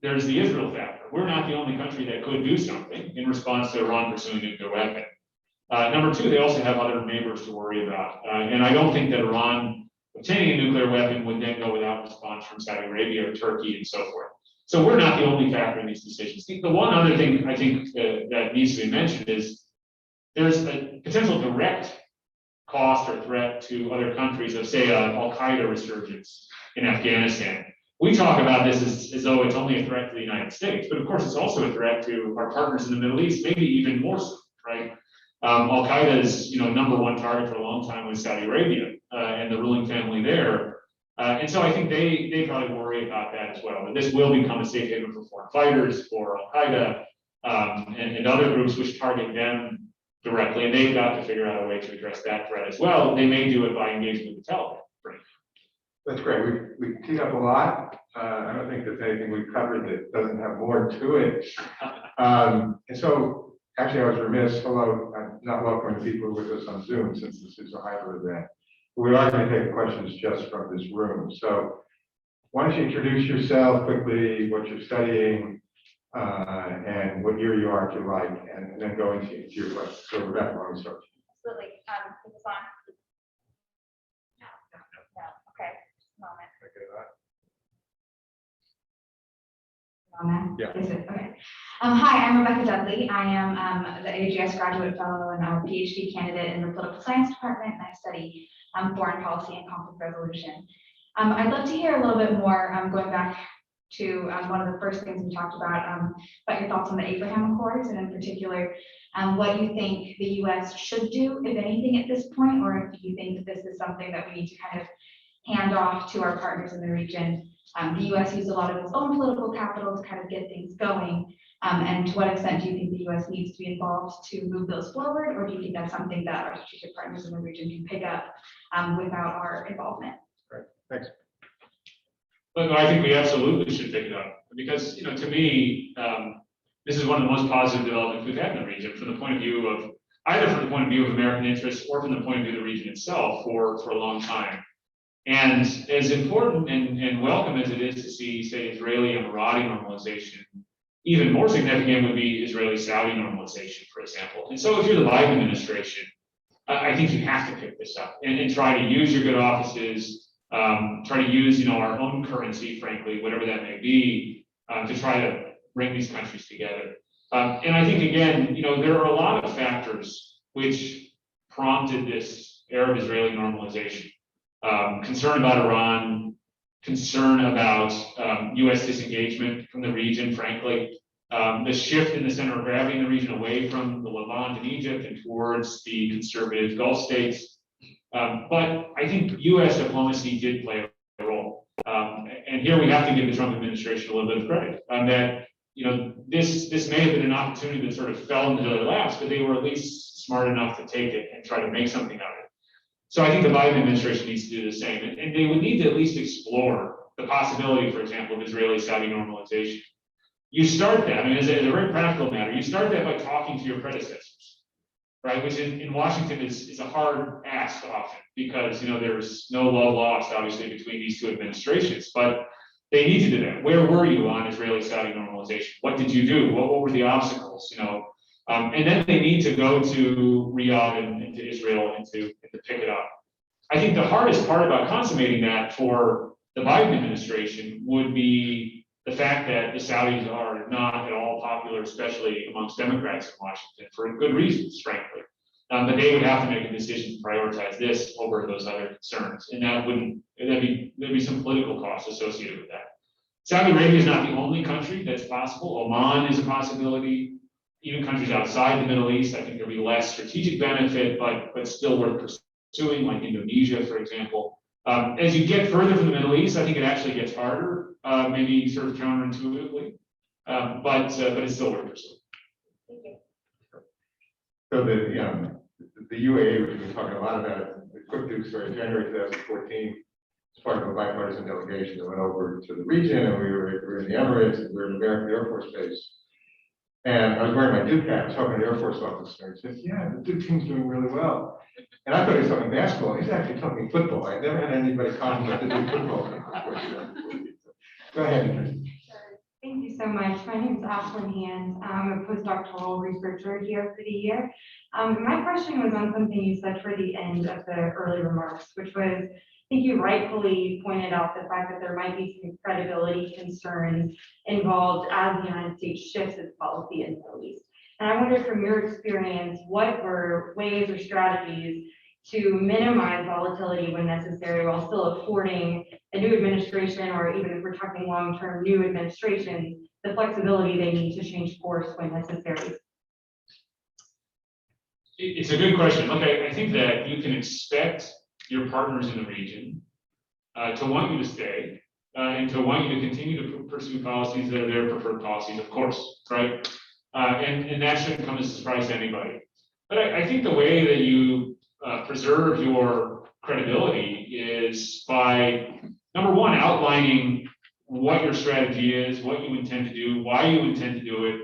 there's the Israel factor. We're not the only country that could do something in response to Iran pursuing a nuclear weapon. Number two, they also have other neighbors to worry about. And I don't think that Iran obtaining a nuclear weapon would then go without response from Saudi Arabia or Turkey and so forth. So we're not the only factor in these decisions. The one other thing I think that needs to be mentioned is there's a potential direct cost or threat to other countries of, say, Al-Qaeda resurgence in Afghanistan. We talk about this as though it's only a threat to the United States, but of course it's also a threat to our partners in the Middle East, maybe even more so, right? Al-Qaeda's number one target for a long time was Saudi Arabia and the ruling family there. And so I think they probably worry about that as well. That this will become a safe haven for foreign fighters, for Al-Qaeda, and other groups which target them directly, and they've got to figure out a way to address that threat as well. They may do it by engaging with the Taliban. That's great. We teed up a lot. I don't think there's anything we've covered that doesn't have more to it. And so, actually, I was remiss. Hello, I'm not welcoming people with us on Zoom since this is a hybrid event. We are going to take questions just from this room. So, why don't you introduce yourself quickly, what you're studying, and what year you are, if you like, and then go into your question. So, Rebecca, why don't we start? Absolutely. Is this on? No. Okay. Just a moment. Yeah. Is it? Okay. Hi, I'm Rebecca Dudley. I am the AGS graduate fellow and a PhD candidate in the political science department, and I study foreign policy and conflict resolution. I'd love to hear a little bit more, going back to one of the first things we talked about your thoughts on the Abraham Accords, and in particular, what you think the U.S. should do, if anything, at this point, or if you think that this is something that we need to kind of hand off to our partners in the region. The U.S. used a lot of its own political capital to kind of get things going. And to what extent do you think the U.S. needs to be involved to move those forward, or do you think that's something that our strategic partners in the region can pick up without our involvement? Great, thanks. But no, I think we absolutely should pick it up because, to me, this is one of the most positive developments we've had in the region from the point of view of either from the point of view of American interests or from the point of view of the region itself for a long time. And as important and welcome as it is to see, say, Israeli Emirati normalization, even more significant would be Israeli-Saudi normalization, for example. And so if you're the Biden administration, I think you have to pick this up and try to use your good offices, try to use, our own currency, frankly, whatever that may be, to try to bring these countries together. And I think, again, there are a lot of factors which prompted this Arab-Israeli normalization. Concern about Iran, concern about U.S. disengagement from the region, frankly, the shift in the center of gravity in the region away from the Levant and Egypt and towards the conservative Gulf states. But I think U.S. diplomacy did play a role. And here we have to give the Trump administration a little bit of credit that, this may have been an opportunity that sort of fell into their laps, but they were at least smart enough to take it and try to make something of it. So I think the Biden administration needs to do the same. And they would need to at least explore the possibility, for example, of Israeli-Saudi normalization. You start that, as a very practical matter, you start that by talking to your predecessors, right? Which in Washington is a hard ask often because, there's no love lost, obviously, between these two administrations. But they need to do that. Where were you on Israeli-Saudi normalization? What did you do? What were the obstacles? And then they need to go to Riyadh and to Israel and to pick it up. I think the hardest part about consummating that for the Biden administration would be the fact that the Saudis are not at all popular, especially amongst Democrats in Washington, for good reasons, frankly. But they would have to make a decision to prioritize this over those other concerns, and there'd be some political costs associated with that. Saudi Arabia is not the only country that's possible. Oman is a possibility. Even countries outside the Middle East, I think there'll be less strategic benefit, but still worth pursuing, like Indonesia, for example. As you get further from the Middle East, I think it actually gets harder, maybe sort of counterintuitively, but it's still worth pursuing. Thank you. So the UAE, which we've been talking a lot about, the quick news story, January 2014, as part of a bipartisan delegation that went over to the region, and we were in the Emirates, and we were in the American Air Force Base. And I was wearing my Duke hat, I was talking to the Air Force officer, and he said, yeah, the Duke team's doing really well. And I thought he was talking basketball, he's actually talking football. I never had anybody compliment the Duke football team. Go ahead. Thank you so much. My name is Ashlyn Hand. I'm a postdoctoral researcher here for the year. My question was on something you said for the end of the early remarks, which was, I think you rightfully pointed out the fact that there might be some credibility concerns involved as the United States shifts its policy in the Middle East. And I wonder from your experience, what were ways or strategies to minimize volatility when necessary while still affording a new administration, or even if we're talking long-term new administrations, the flexibility they need to change course when necessary? It's a good question. Look, I think that you can expect your partners in the region to want you to stay and to want you to continue to pursue policies that are their preferred policies, of course, right? And that shouldn't come as a surprise to anybody. But I think the way that you preserve your credibility is by, number one, outlining what your strategy is, what you intend to do, why you intend to do it,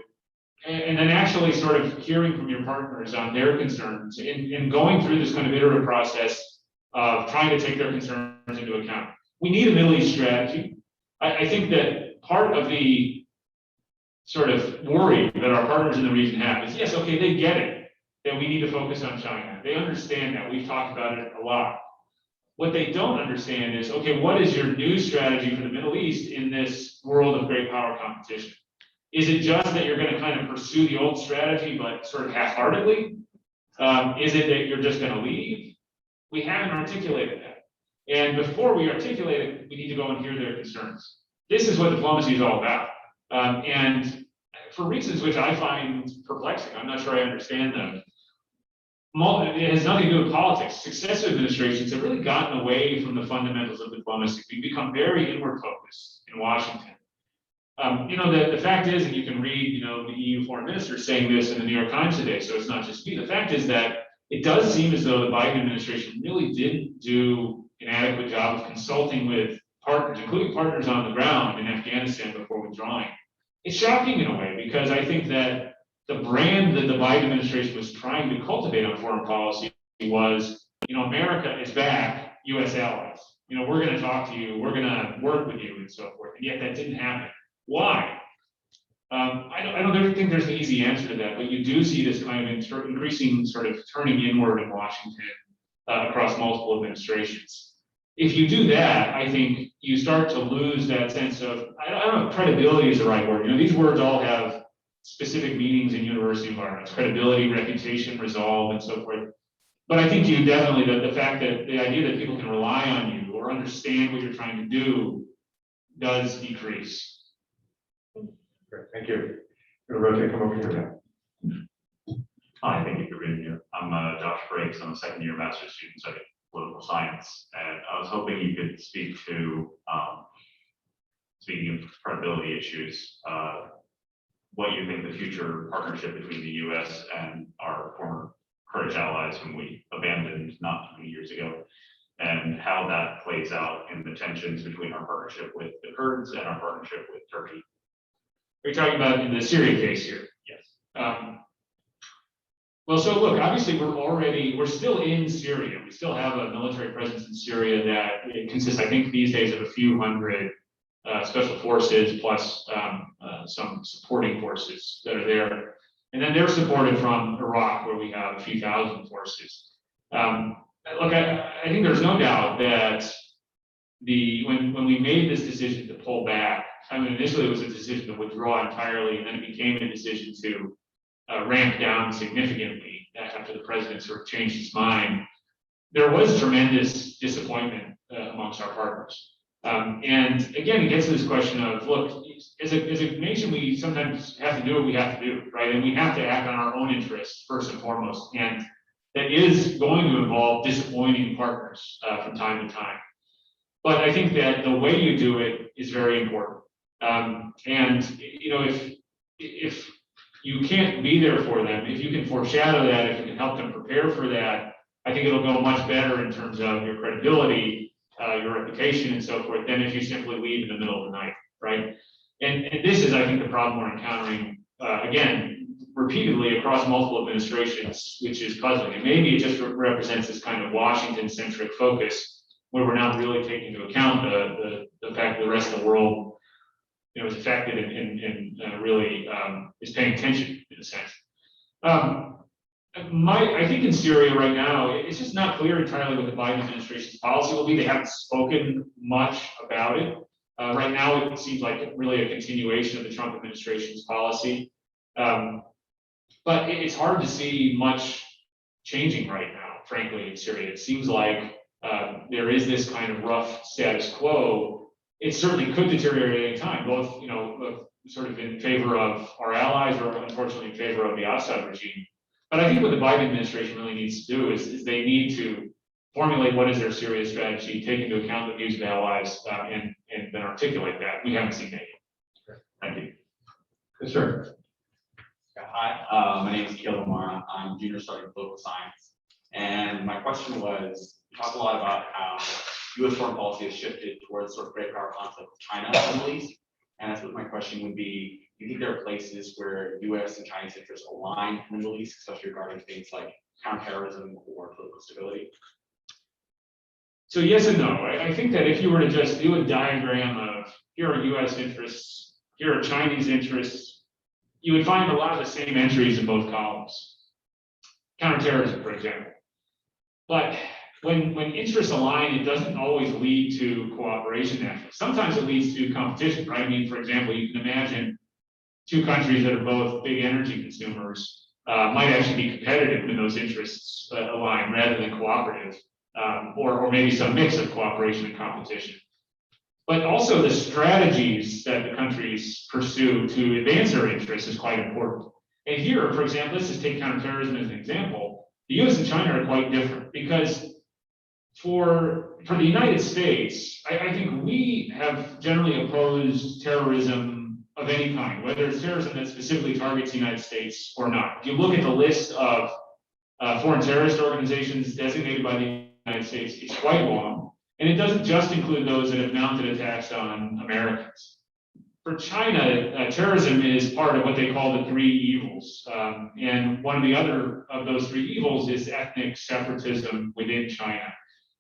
and then actually sort of hearing from your partners on their concerns and going through this kind of iterative process of trying to take their concerns into account. We need a Middle East strategy. I think that part of the sort of worry that our partners in the region have is, yes, okay, they get it, that we need to focus on China. They understand that. We've talked about it a lot. What they don't understand is, okay, what is your new strategy for the Middle East in this world of great power competition? Is it just that you're going to kind of pursue the old strategy, but sort of half-heartedly? Is it that you're just going to leave? We haven't articulated that. And before we articulate it, we need to go and hear their concerns. This is what diplomacy is all about. And for reasons which I find perplexing, I'm not sure I understand them. It has nothing to do with politics. Successive administrations have really gotten away from the fundamentals of diplomacy. We've become very inward focused in Washington. The fact is, and you can read, the EU foreign minister saying this in the New York Times today, so it's not just me. The fact is that it does seem as though the Biden administration really didn't do an adequate job of consulting with partners, including partners on the ground in Afghanistan before withdrawing. It's shocking in a way, because I think that the brand that the Biden administration was trying to cultivate on foreign policy was, America is back, US allies. We're going to talk to you, we're going to work with you, and so forth. And yet that didn't happen. Why? I don't think there's an easy answer to that, but you do see this kind of increasing sort of turning inward in Washington across multiple administrations. If you do that, I think you start to lose that sense of, I don't know if credibility is the right word. These words all have specific meanings in university environments: credibility, reputation, resolve, and so forth. But I think you definitely, the fact that the idea that people can rely on you or understand what you're trying to do does decrease. Great, thank you. I'm going to rotate, come over here now. Hi, thank you for being here. I'm Josh Frakes. I'm a second-year master's student studying political science, and I was hoping you could speak to, speaking of credibility issues, what you think the future partnership between the U.S. and our former Kurdish allies, whom we abandoned not too many years ago, and how that plays out in the tensions between our partnership with the Kurds and our partnership with Turkey. Are you talking about in the Syria case here? Yes. Well, so look, obviously we're still in Syria. We still have a military presence in Syria that it consists, I think, these days of a few hundred special forces plus some supporting forces that are there. And then they're supported from Iraq, where we have a few thousand forces. Look, I think there's no doubt that when we made this decision to pull back, I mean, initially it was a decision to withdraw entirely, and then it became a decision to ramp down significantly after the president sort of changed his mind. There was tremendous disappointment amongst our partners. And again, it gets to this question of, look, as a nation, we sometimes have to do what we have to do, right? And we have to act on our own interests first and foremost. And that is going to involve disappointing partners from time to time. But I think that the way you do it is very important. And if you can't be there for them, if you can foreshadow that, if you can help them prepare for that, I think it'll go much better in terms of your credibility, your reputation, and so forth, than if you simply leave in the middle of the night, right? And this is, I think, the problem we're encountering, again, repeatedly across multiple administrations, which is puzzling. And maybe it just represents this kind of Washington-centric focus, where we're not really taking into account the fact that the rest of the world, is affected and really is paying attention in a sense. I think in Syria right now, it's just not clear entirely what the Biden administration's policy will be. They haven't spoken much about it. Right now, it seems like really a continuation of the Trump administration's policy. But it's hard to see much changing right now, frankly, in Syria. It seems like there is this kind of rough status quo. It certainly could deteriorate at any time, both, sort of in favor of our allies or unfortunately in favor of the Assad regime. But I think what the Biden administration really needs to do is they need to formulate what is their Syria strategy, take into account the views of the allies, and then articulate that. We haven't seen that yet. Thank you. Yes, sir. Yeah, hi, my name is Keel Lamar. I'm junior studying political science. And my question was, you talk a lot about how U.S. foreign policy has shifted towards sort of great power conflict with China in the Middle East. And that's what my question would be. Do you think there are places where U.S. and Chinese interests align in the Middle East, especially regarding things like counterterrorism or political stability? So yes and no. I think that if you were to just do a diagram of here are U.S. interests, here are Chinese interests, you would find a lot of the same entries in both columns. Counterterrorism, for example. But when interests align, it doesn't always lead to cooperation naturally. Sometimes it leads to competition, right? I mean, for example, you can imagine two countries that are both big energy consumers might actually be competitive when those interests align rather than cooperative, or maybe some mix of cooperation and competition. But also the strategies that the countries pursue to advance their interests is quite important. And here, for example, let's just take counterterrorism as an example. The US and China are quite different because for the United States, I think we have generally opposed terrorism of any kind, whether it's terrorism that specifically targets the United States or not. If you look at the list of foreign terrorist organizations designated by the United States, it's quite long. And it doesn't just include those that have mounted attacks on Americans. For China, terrorism is part of what they call the three evils. And one of the other of those three evils is ethnic separatism within China.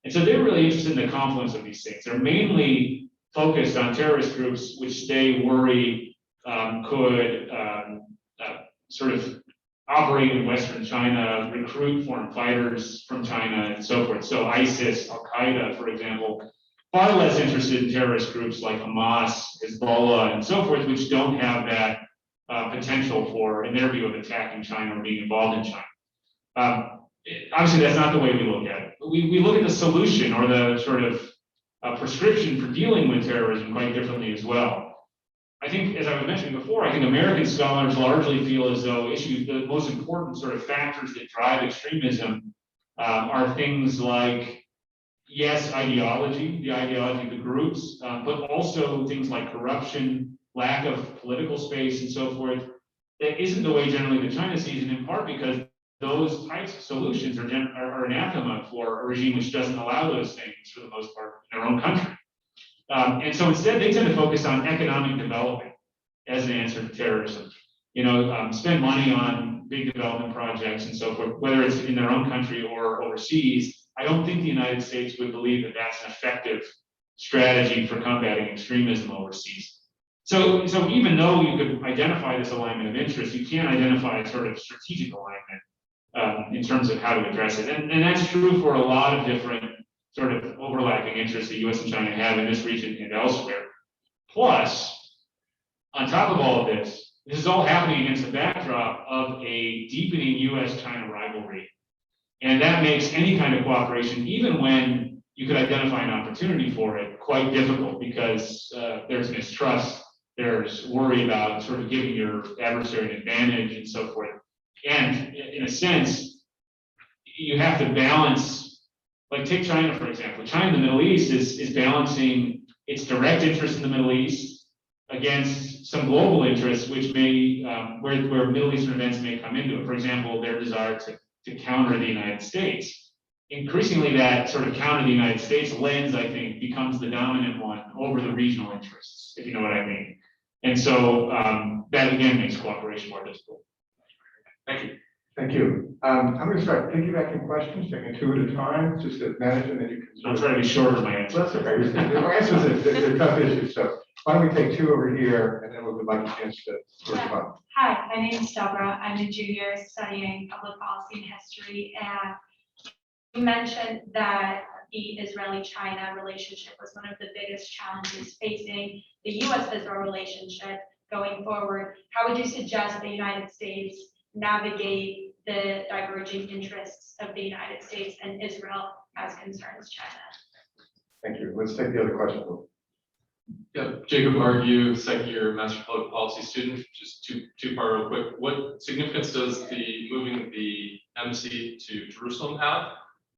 And so they're really interested in the confluence of these things. They're mainly focused on terrorist groups which they worry could sort of operate in Western China, recruit foreign fighters from China and so forth. So ISIS, Al-Qaeda, for example, far less interested in terrorist groups like Hamas, Hezbollah, and so forth, which don't have that potential for, in their view, of attacking China or being involved in China. Obviously, that's not the way we look at it. We look at the solution or the sort of prescription for dealing with terrorism quite differently as well. I think, as I was mentioning before, I think American scholars largely feel as though the most important sort of factors that drive extremism are things like, yes, ideology, the ideology of the groups, but also things like corruption, lack of political space, and so forth. That isn't the way generally that China sees it, in part because those types of solutions are anathema for a regime which doesn't allow those things for the most part in their own country. And so instead, they tend to focus on economic development as an answer to terrorism. Spend money on big development projects and so forth, whether it's in their own country or overseas. I don't think the United States would believe that that's an effective strategy for combating extremism overseas. So even though you could identify this alignment of interest, you can't identify a sort of strategic alignment in terms of how to address it. And that's true for a lot of different sort of overlapping interests that US and China have in this region and elsewhere. Plus, on top of all of this is all happening against the backdrop of a deepening US-China rivalry. And that makes any kind of cooperation, even when you could identify an opportunity for it, quite difficult because there's mistrust, there's worry about sort of giving your adversary an advantage and so forth. And in a sense, you have to balance. Like take China, for example. China in the Middle East is balancing its direct interest in the Middle East against some global interests, which may, where Middle Eastern events may come into it. For example, their desire to counter the United States. Increasingly, that sort of counter the United States lens, I think, becomes the dominant one over the regional interests, if you know what I mean. And so that again makes cooperation more difficult. Thank you. Thank you. I'm going to start piggybacking questions, taking two at a time, just to manage them, and you can. I'm trying to be short with my answer. That's okay. The answers are tough issues, so why don't we take two over here, and then we'll give Mike a chance to respond. Hi, my name is Deborah. I'm a junior studying public policy and history, and you mentioned that the Israeli-China relationship was one of the biggest challenges facing the U.S.-Israel relationship going forward. How would you suggest the United States navigate the diverging interests of the United States and Israel as concerns China? Thank you. Let's take the other question. Yeah, Jacob Argue, second year Master of Public Policy student. Just two-part real quick. What significance does the moving the embassy to Jerusalem have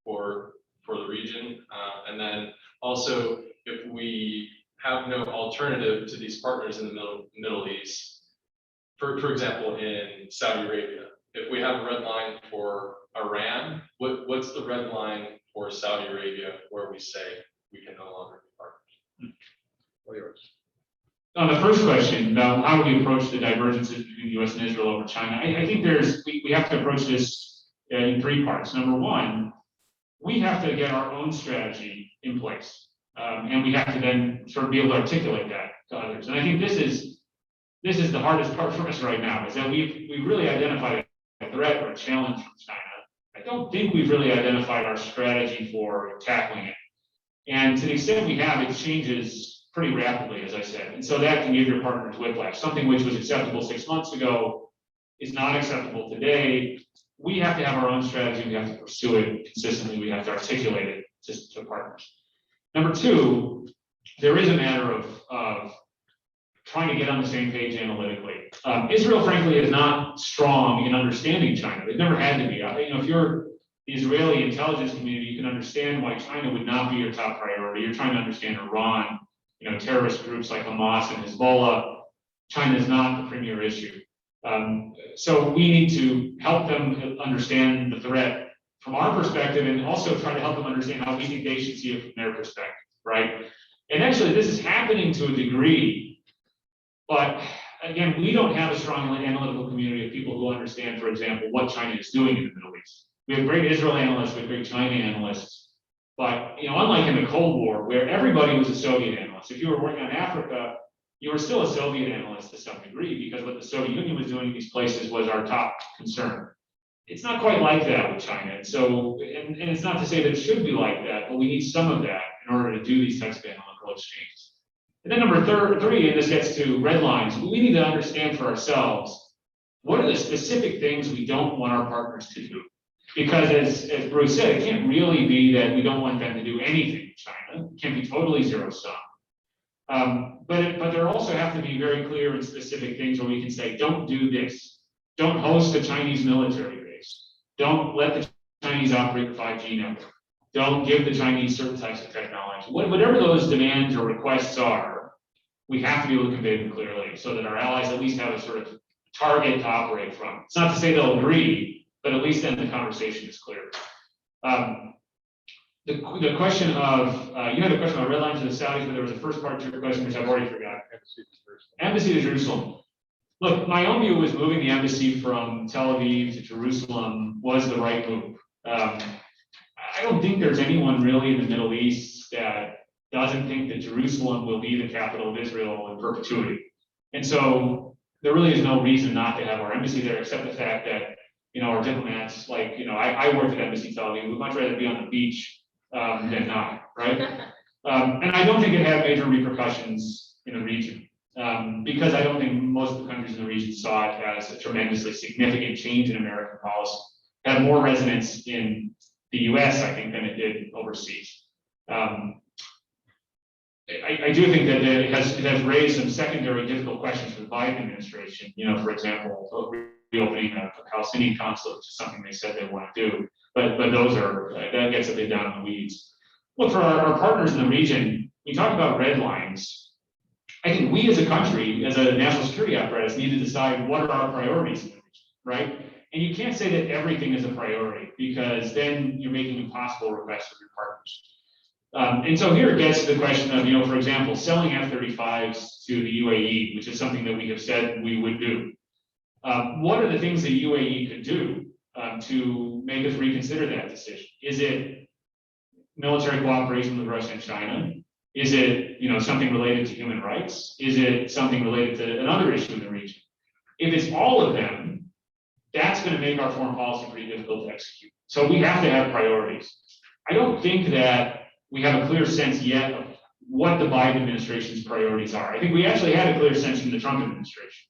for the region? And then also, if we have no alternative to these partners in the Middle East, for example, in Saudi Arabia, if we have a red line for Iran, what's the red line for Saudi Arabia where we say we can no longer be partners? What are yours? On the first question, how do we approach the divergences between the US and Israel over China? I think we have to approach this in three parts. Number one, we have to get our own strategy in place. And we have to then sort of be able to articulate that to others. And I think this is the hardest part for us right now, is that we've really identified a threat or a challenge from China. I don't think we've really identified our strategy for tackling it. And to the extent we have, it changes pretty rapidly, as I said. And so that can give your partners whiplash. Something which was acceptable 6 months ago is not acceptable today. We have to have our own strategy. We have to pursue it consistently. We have to articulate it to partners. Number two, there is a matter of trying to get on the same page analytically. Israel, frankly, is not strong in understanding China. They've never had to be. If you're the Israeli intelligence community, you can understand why China would not be your top priority. You're trying to understand Iran, terrorist groups like Hamas and Hezbollah. China is not the premier issue. So we need to help them understand the threat from our perspective and also try to help them understand how we think they should see it from their perspective, right? And actually, this is happening to a degree, but again, we don't have a strong analytical community of people who understand, for example, what China is doing in the Middle East. We have great Israel analysts, we have great China analysts, but unlike in the Cold War, where everybody was a Soviet analyst, if you were working on Africa, you were still a Soviet analyst to some degree, because what the Soviet Union was doing in these places was our top concern. It's not quite like that with China. And so, and it's not to say that it should be like that, but we need some of that in order to do these types of analytical exchanges. And then number three, and this gets to red lines, we need to understand for ourselves, what are the specific things we don't want our partners to do? Because as Bruce said, it can't really be that we don't want them to do anything in China. It can't be totally zero sum. But there also have to be very clear and specific things where we can say, don't do this. Don't host a Chinese military base. Don't let the Chinese operate the 5G network. Don't give the Chinese certain types of technology. Whatever those demands or requests are, we have to be able to convey them clearly so that our allies at least have a sort of target to operate from. It's not to say they'll agree, but at least then the conversation is clear. The question of, you had a question about red lines to the Saudis, but there was a first part to your question, which I've already forgotten. Embassy to Jerusalem. Look, my own view was moving the embassy from Tel Aviv to Jerusalem was the right move. I don't think there's anyone really in the Middle East that doesn't think that Jerusalem will be the capital of Israel in perpetuity. And so there really is no reason not to have our embassy there, except the fact that, our diplomats, like, I worked at Embassy Tel Aviv, we'd much rather be on the beach than not, right? And I don't think it had major repercussions in the region, because I don't think most of the countries in the region saw it as a tremendously significant change in American policy. It had more resonance in the US, I think, than it did overseas. I do think that it has raised some secondary difficult questions for the Biden administration. For example, reopening a Palestinian consulate, which is something they said they want to do. But that gets a bit down in the weeds. Look, for our partners in the region, we talk about red lines. I think we as a country, as a national security apparatus, need to decide what are our priorities in the region, right? And you can't say that everything is a priority, because then you're making impossible requests of your partners. And so here it gets to the question of, for example, selling F-35s to the UAE, which is something that we have said we would do. What are the things that UAE could do to make us reconsider that decision? Is it military cooperation with Russia and China? Is it, something related to human rights? Is it something related to another issue in the region? If it's all of them, that's going to make our foreign policy pretty difficult to execute. So we have to have priorities. I don't think that we have a clear sense yet of what the Biden administration's priorities are. I think we actually had a clear sense from the Trump administration.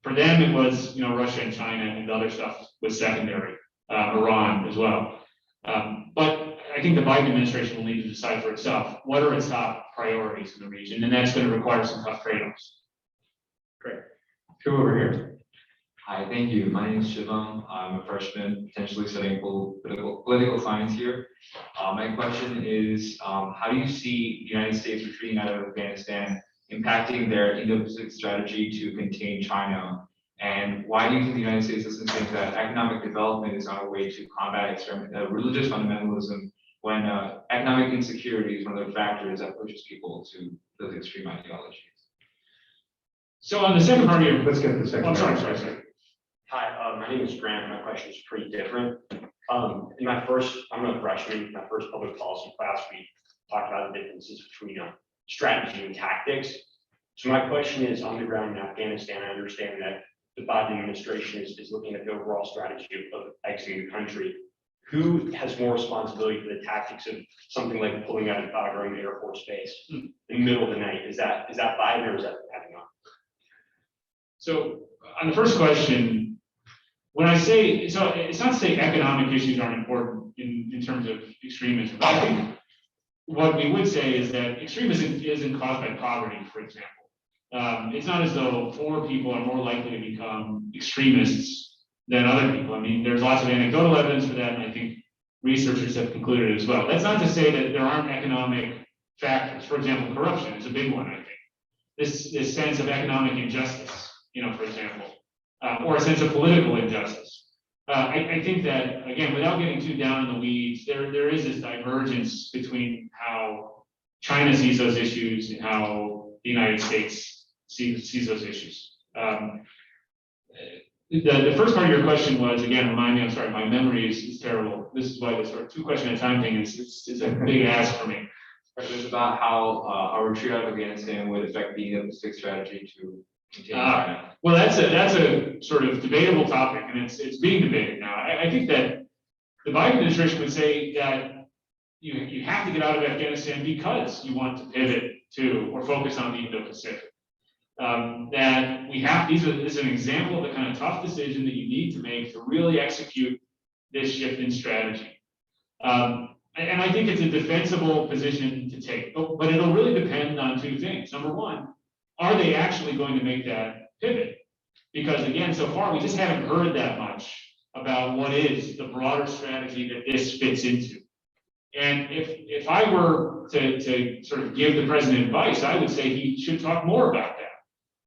For them, it was, Russia and China, and the other stuff was secondary, Iran as well. But I think the Biden administration will need to decide for itself, what are its top priorities in the region, and that's going to require some tough trade-offs. Great. Come over here. Hi, thank you. My name is Shivam. I'm a freshman, potentially studying political science here. My question is, how do you see the United States retreating out of Afghanistan impacting their Indo-Pacific strategy to contain China? And why do you think the United States doesn't think that economic development is not a way to combat religious fundamentalism when economic insecurity is one of the factors that pushes people to those extreme ideologies? So on the second part of your, Let's get to the second. I'm sorry. Hi, my name is Grant. My question is pretty different. I'm a freshman. My first public policy class, we talked about the differences between strategy and tactics. So my question is, on the ground in Afghanistan, I understand that the Biden administration is looking at the overall strategy of exiting the country. Who has more responsibility for the tactics of something like pulling out of Bagram Air Force Base in the middle of the night? Is that Biden, or is that the Pentagon? So on the first question, when I say, so it's not to say economic issues aren't important in terms of extremism, but I think what we would say is that extremism isn't caused by poverty, for example. It's not as though poor people are more likely to become extremists than other people. I mean, there's lots of anecdotal evidence for that, and I think researchers have concluded as well. That's not to say that there aren't economic factors. For example, corruption is a big one, I think. This sense of economic injustice, for example, or a sense of political injustice. I think that, again, without getting too down in the weeds, there is this divergence between how China sees those issues and how the United States sees those issues. The first part of your question was, again, remind me, I'm sorry, my memory is terrible. This is why this sort of two question at a time thing is a big ask for me. It was about how a retreat out of Afghanistan would affect the Indo-Pacific strategy to continue China. Well, that's a sort of debatable topic, and it's being debated now. I think that the Biden administration would say that you have to get out of Afghanistan because you want to pivot to or focus on the Indo-Pacific. That we have, this is an example of the kind of tough decision that you need to make to really execute this shift in strategy. And I think it's a defensible position to take, but it'll really depend on two things. Number one, are they actually going to make that pivot? Because again, so far, we just haven't heard that much about what is the broader strategy that this fits into. And if I were to sort of give the president advice, I would say he should talk more about that.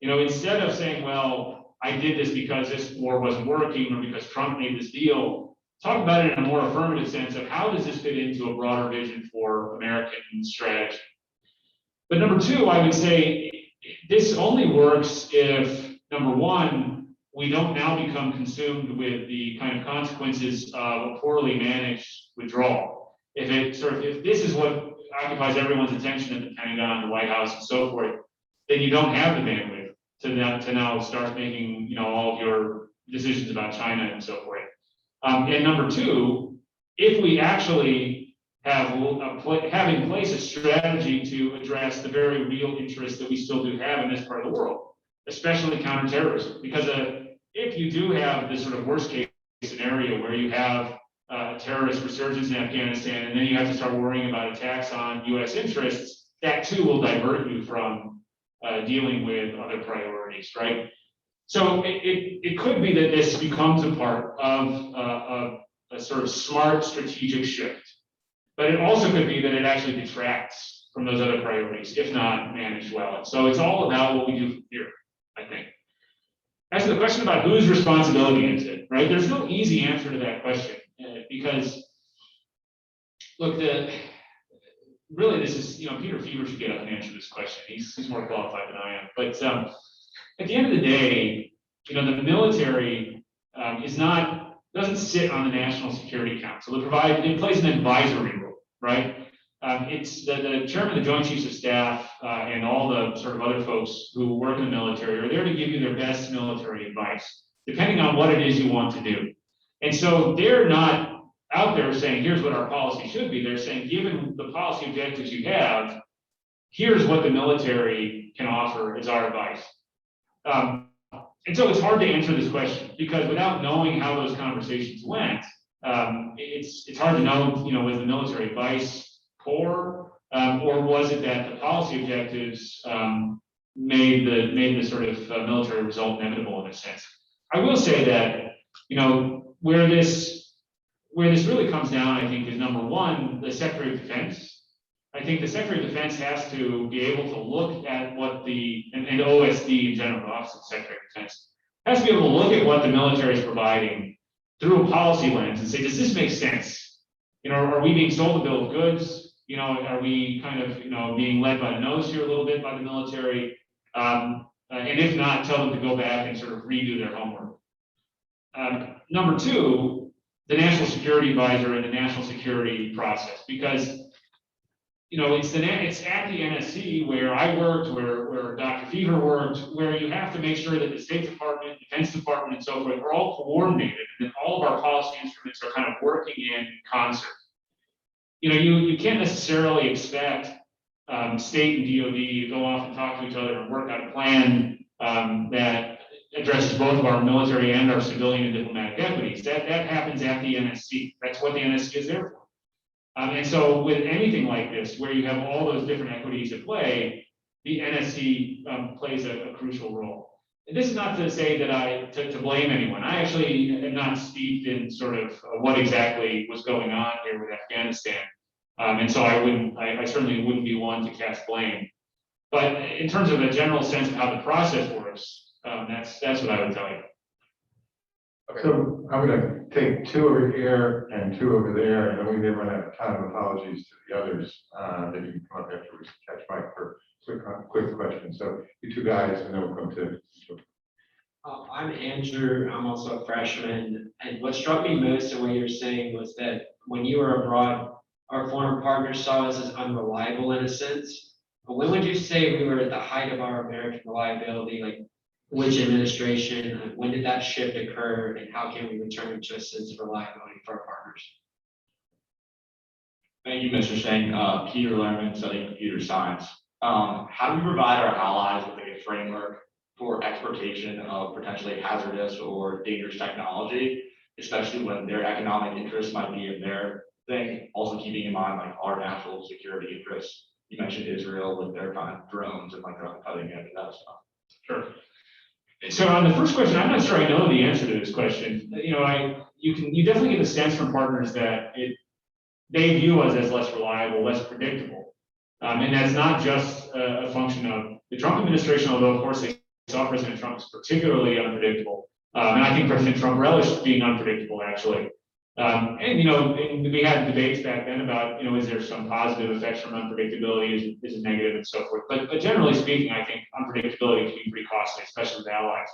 You know, instead of saying, well, I did this because this war wasn't working or because Trump made this deal, talk about it in a more affirmative sense of how does this fit into a broader vision for American strategy. But number two, I would say this only works if, number one, we don't now become consumed with the kind of consequences of a poorly managed withdrawal. If this is what occupies everyone's attention at the Pentagon, the White House, and so forth, then you don't have the bandwidth to now start making, you know, all of your decisions about China and so forth. And number two, if we actually have in place a strategy to address the very real interests that we still do have in this part of the world, especially counterterrorism, because if you do have this sort of worst case scenario where you have terrorist resurgence in Afghanistan, and then you have to start worrying about attacks on U.S. interests, that too will divert you from dealing with other priorities, right? So it could be that this becomes a part of a sort of smart strategic shift, but it also could be that it actually detracts from those other priorities, if not managed well. And so it's all about what we do from here, I think. As to the question about whose responsibility is it, right? There's no easy answer to that question because, look, really this is, you know, Peter Fever should get up and answer this question. He's more qualified than I am. But at the end of the day, you know, the military doesn't sit on the National Security Council. It plays an advisory role, right? It's the chairman of the Joint Chiefs of Staff and all the sort of other folks who work in the military are there to give you their best military advice, depending on what it is you want to do. And so they're not out there saying, here's what our policy should be. They're saying, given the policy objectives you have, here's what the military can offer as our advice. And so it's hard to answer this question because without knowing how those conversations went, it's hard to know, you know, was the military advice poor, or was it that the policy objectives made the sort of military result inevitable in a sense? I will say that, you know, where this really comes down, I think, is number one, the Secretary of Defense. I think the Secretary of Defense has to be able to look at what and OSD in general, the Office of the Secretary of Defense, has to be able to look at what the military is providing through a policy lens and say, does this make sense? You know, are we being sold a bill of goods? You know, are we kind of, you know, being led by the nose here a little bit by the military? And if not, tell them to go back and sort of redo their homework. Number two, the National Security Advisor and the national security process, because, you know, it's at the NSC where I worked, where Dr. Fever worked, where you have to make sure that the State Department, Defense Department, and so forth are all coordinated, and that all of our policy instruments are kind of working in concert. You know, you can't necessarily expect state and DoD to go off and talk to each other and work out a plan that addresses both of our military and our civilian and diplomatic equities. That happens at the NSC. That's what the NSC is there for. And so with anything like this, where you have all those different equities at play, the NSC plays a crucial role. And this is not to say that to blame anyone. I actually am not steeped in sort of what exactly was going on here with Afghanistan. And so I certainly wouldn't be one to cast blame. But in terms of a general sense of how the process works, that's what I would tell you. So I'm gonna take two over here and two over there, and then we may run out of time. Apologies to the others. That you can come up afterwards, catch Mike for quick questions. So you two guys, and then we'll come to. I'm Andrew, I'm also a freshman, and what struck me most in what you were saying was that when you were abroad, our former partners saw us as unreliable in a sense. But when would you say we were at the height of our American reliability, like which administration, like, when did that shift occur, and how can we return to a sense of reliability for our partners? Thank you, Mr. Singh. Peter Lerman, studying computer science. How do we provide our allies with a framework for exportation of potentially hazardous or dangerous technology, especially when their economic interests might be in their thing, also keeping in mind like our national security interests? You mentioned Israel with their kind of drones and like their own cutting edge and that stuff. Sure. So on the first question, I'm not sure I know the answer to this question. You know, you definitely get a sense from partners that they view us as less reliable, less predictable. And that's not just a function of the Trump administration, although of course they saw President Trump as particularly unpredictable. And I think President Trump relished being unpredictable, actually. And, you know, and we had debates back then about, you know, is there some positive effects from unpredictability, is it negative and so forth. But generally speaking, I think unpredictability can be pretty costly, especially with allies.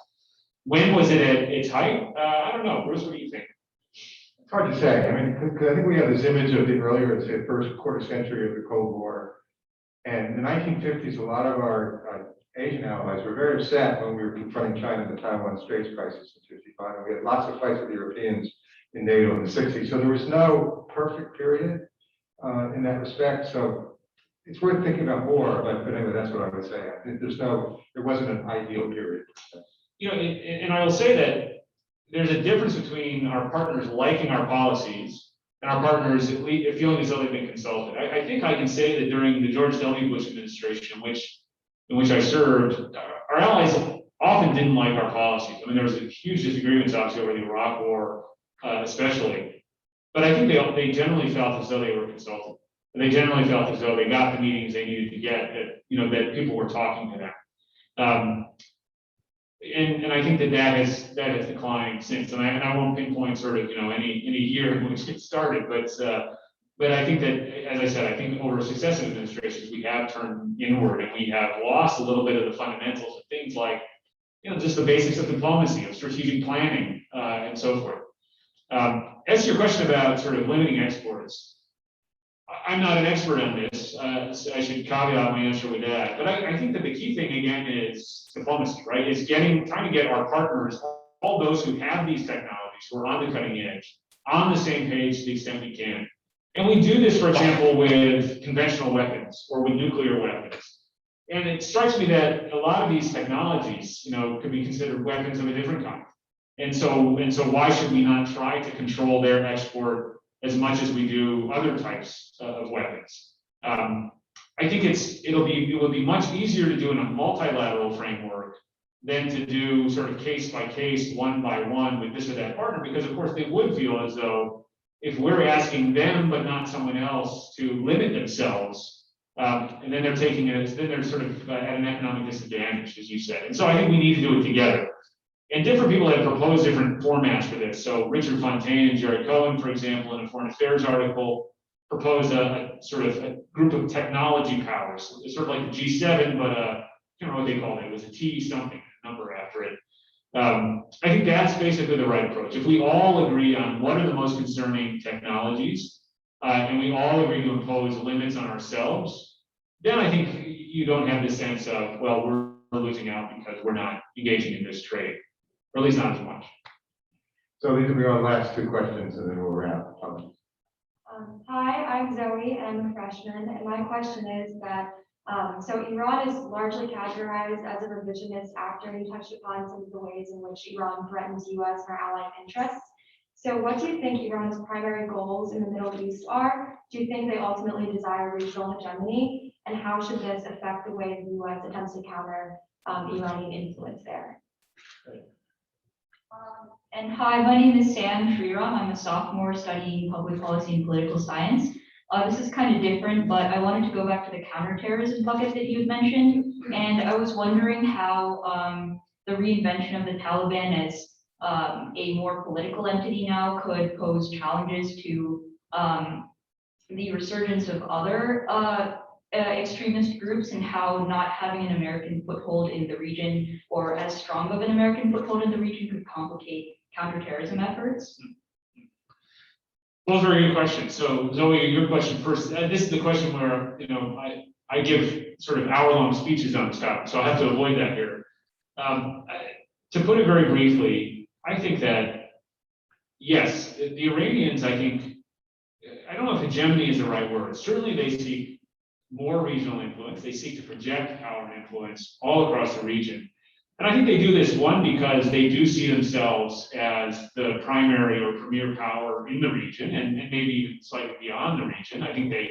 When was it at its height? I don't know. Bruce, what do you think? It's hard to say. I mean, 'cause I think we have this image of the earlier, say, first quarter century of the Cold War. And in the 1950s, a lot of our Asian allies were very upset when we were confronting China in the Taiwan Straits crisis in 55. And we had lots of fights with the Europeans in NATO in the 60s. So there was no perfect period in that respect. So it's worth thinking about more, but anyway, that's what I would say. I think there wasn't an ideal period. You know, and I will say that there's a difference between our partners liking our policies and our partners feeling as though they've been consulted. I think I can say that during the George W. Bush administration, in which I served, our allies often didn't like our policies. I mean, there was a huge disagreements obviously over the Iraq War, especially. But I think they generally felt as though they were consulted. And they generally felt as though they got the meetings they needed to get, that, you know, that people were talking to them. And I think that has declined since. And I won't pinpoint sort of, you know, any year in which it started, but I think that, as I said, I think over successive administrations, we have turned inward and we have lost a little bit of the fundamentals of things like, you know, just the basics of diplomacy, of strategic planning, and so forth. As to your question about sort of limiting exports, I'm not an expert on this. So I should caveat my answer with that. But I think that the key thing again is diplomacy, right? Is trying to get our partners, all those who have these technologies, who are on the cutting edge, on the same page to the extent we can. And we do this, for example, with conventional weapons or with nuclear weapons. And it strikes me that a lot of these technologies, you know, could be considered weapons of a different kind. And so why should we not try to control their export as much as we do other types of weapons? I think it would be much easier to do in a multilateral framework than to do sort of case by case, one by one with this or that partner, because of course they would feel as though if we're asking them but not someone else to limit themselves, and then they're taking it, then they're sort of at an economic disadvantage, as you said. And so I think we need to do it together. And different people have proposed different formats for this. So Richard Fontaine and Jerry Cohen, for example, in a Foreign Affairs article, proposed a sort of a group of technology powers. It's sort of like the G7, but I don't know what they called it. It was a T something, a number after it. I think that's basically the right approach. If we all agree on what are the most concerning technologies, and we all agree to impose limits on ourselves, then I think you don't have the sense of, well, we're losing out because we're not engaging in this trade, or at least not as much. So these will be our last two questions, and then we'll wrap. Hi, I'm Zoe, I'm a freshman, and my question is that, so Iran is largely categorized as a revisionist actor. You touched upon some of the ways in which Iran threatens U.S. and our allied interests. So what do you think Iran's primary goals in the Middle East are? Do you think they ultimately desire regional hegemony? And how should this affect the way the U.S. attempts to counter Iranian influence there? And hi, my name is Sam Shriram. I'm a sophomore studying public policy and political science. This is kind of different, but I wanted to go back to the counterterrorism bucket that you had mentioned. And I was wondering how the reinvention of the Taliban as a more political entity now could pose challenges to the resurgence of other extremist groups, and how not having an American foothold in the region, or as strong of an American foothold in the region, could complicate counterterrorism efforts? Those are very good questions. So Zoe, your question first. This is the question where, I give sort of hour-long speeches on this topic, so I have to avoid that here. To put it very briefly, I think that, yes, the Iranians, I don't know if hegemony is the right word. Certainly they seek more regional influence. They seek to project power and influence all across the region. And I think they do this, one, because they do see themselves as the primary or premier power in the region, and maybe even slightly beyond the region. I think the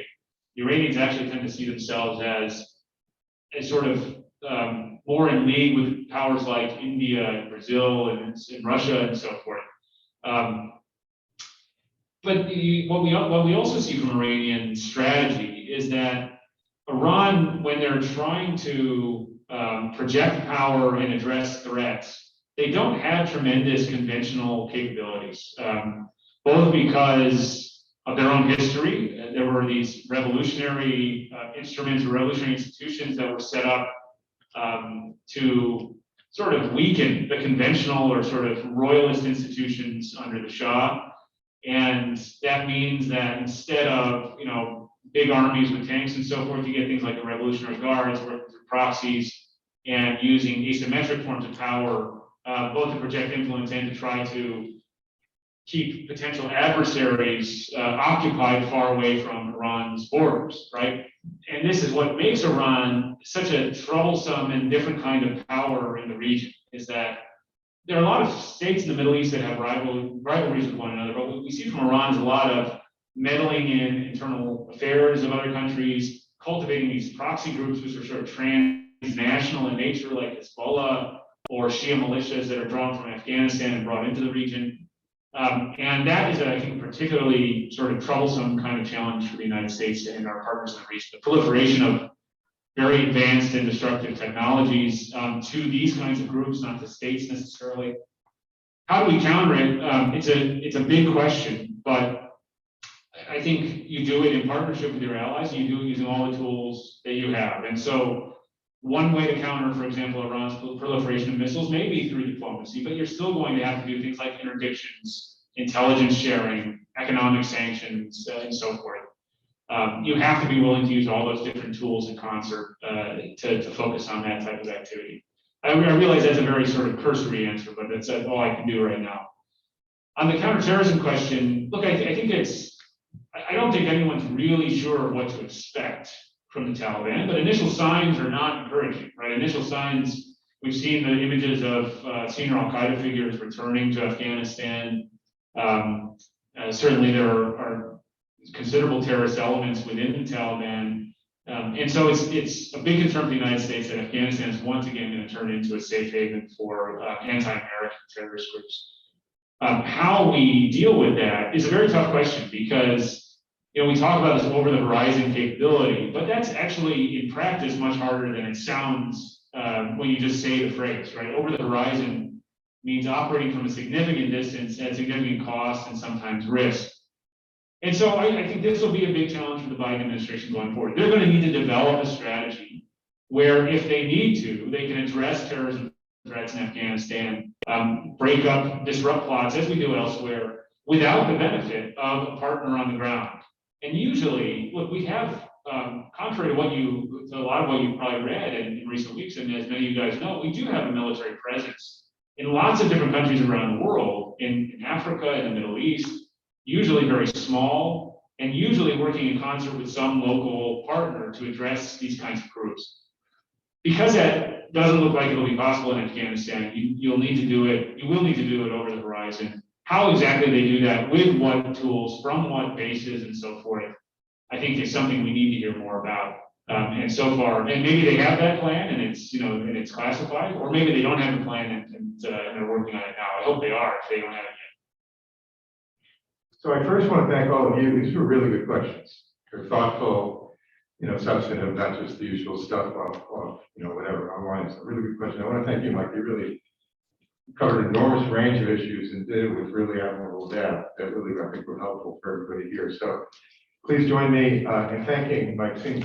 Iranians actually tend to see themselves as sort of more in league with powers like India and Brazil and Russia and so forth. But what we also see from Iranian strategy is that Iran, when they're trying to project power and address threats, they don't have tremendous conventional capabilities, both because of their own history. There were these revolutionary instruments or revolutionary institutions that were set up to sort of weaken the conventional or sort of royalist institutions under the Shah. And that means that instead of, big armies with tanks and so forth, you get things like the Revolutionary Guards working through proxies and using asymmetric forms of power, both to project influence and to try to keep potential adversaries occupied far away from Iran's borders, right? And this is what makes Iran such a troublesome and different kind of power in the region, is that there are a lot of states in the Middle East that have rivalries with one another, but what we see from Iran is a lot of meddling in internal affairs of other countries, cultivating these proxy groups which are sort of transnational in nature, like Hezbollah or Shia militias that are drawn from Afghanistan and brought into the region. And that is, I think, particularly sort of troublesome kind of challenge for the United States and our partners in the region. The proliferation of very advanced and destructive technologies to these kinds of groups, not to states necessarily. How do we counter it? It's a big question, but I think you do it in partnership with your allies. You do it using all the tools that you have. And so one way to counter, for example, Iran's proliferation of missiles may be through diplomacy, but you're still going to have to do things like interdictions, intelligence sharing, economic sanctions, and so forth. You have to be willing to use all those different tools in concert to focus on that type of activity. I realize that's a very sort of cursory answer, but that's all I can do right now. On the counterterrorism question, look, I don't think anyone's really sure what to expect from the Taliban, but initial signs are not encouraging, right? Initial signs, we've seen the images of senior Al-Qaeda figures returning to Afghanistan. Certainly there are considerable terrorist elements within the Taliban. And so it's a big concern for the United States that Afghanistan is once again going to turn into a safe haven for anti-American terrorist groups. How we deal with that is a very tough question, because we talk about this over the horizon capability, but that's actually in practice much harder than it sounds when you just say the phrase, right? Over the horizon means operating from a significant distance at significant cost and sometimes risk. And so I think this will be a big challenge for the Biden administration going forward. They're going to need to develop a strategy where, if they need to, they can address terrorism threats in Afghanistan, break up, disrupt plots, as we do elsewhere, without the benefit of a partner on the ground. And usually, look, we have, contrary to a lot of what you've probably read in recent weeks, and as many of you guys know, we do have a military presence in lots of different countries around the world, in Africa, in the Middle East, usually very small, and usually working in concert with some local partner to address these kinds of groups. Because that doesn't look like it'll be possible in Afghanistan, you will need to do it over the horizon. How exactly they do that, with what tools, from what bases, and so forth, I think is something we need to hear more about. And so far, and maybe they have that plan and it's classified, or maybe they don't have a plan and they're working on it now. I hope they are, if they don't have it yet. So I first want to thank all of you. These were really good questions. They're thoughtful, substantive, not just the usual stuff off whatever online. It's a really good question. I want to thank you, Mike. You really covered an enormous range of issues and did it with really admirable depth that really, I think, were helpful for everybody here. So please join me in thanking Mike Singh.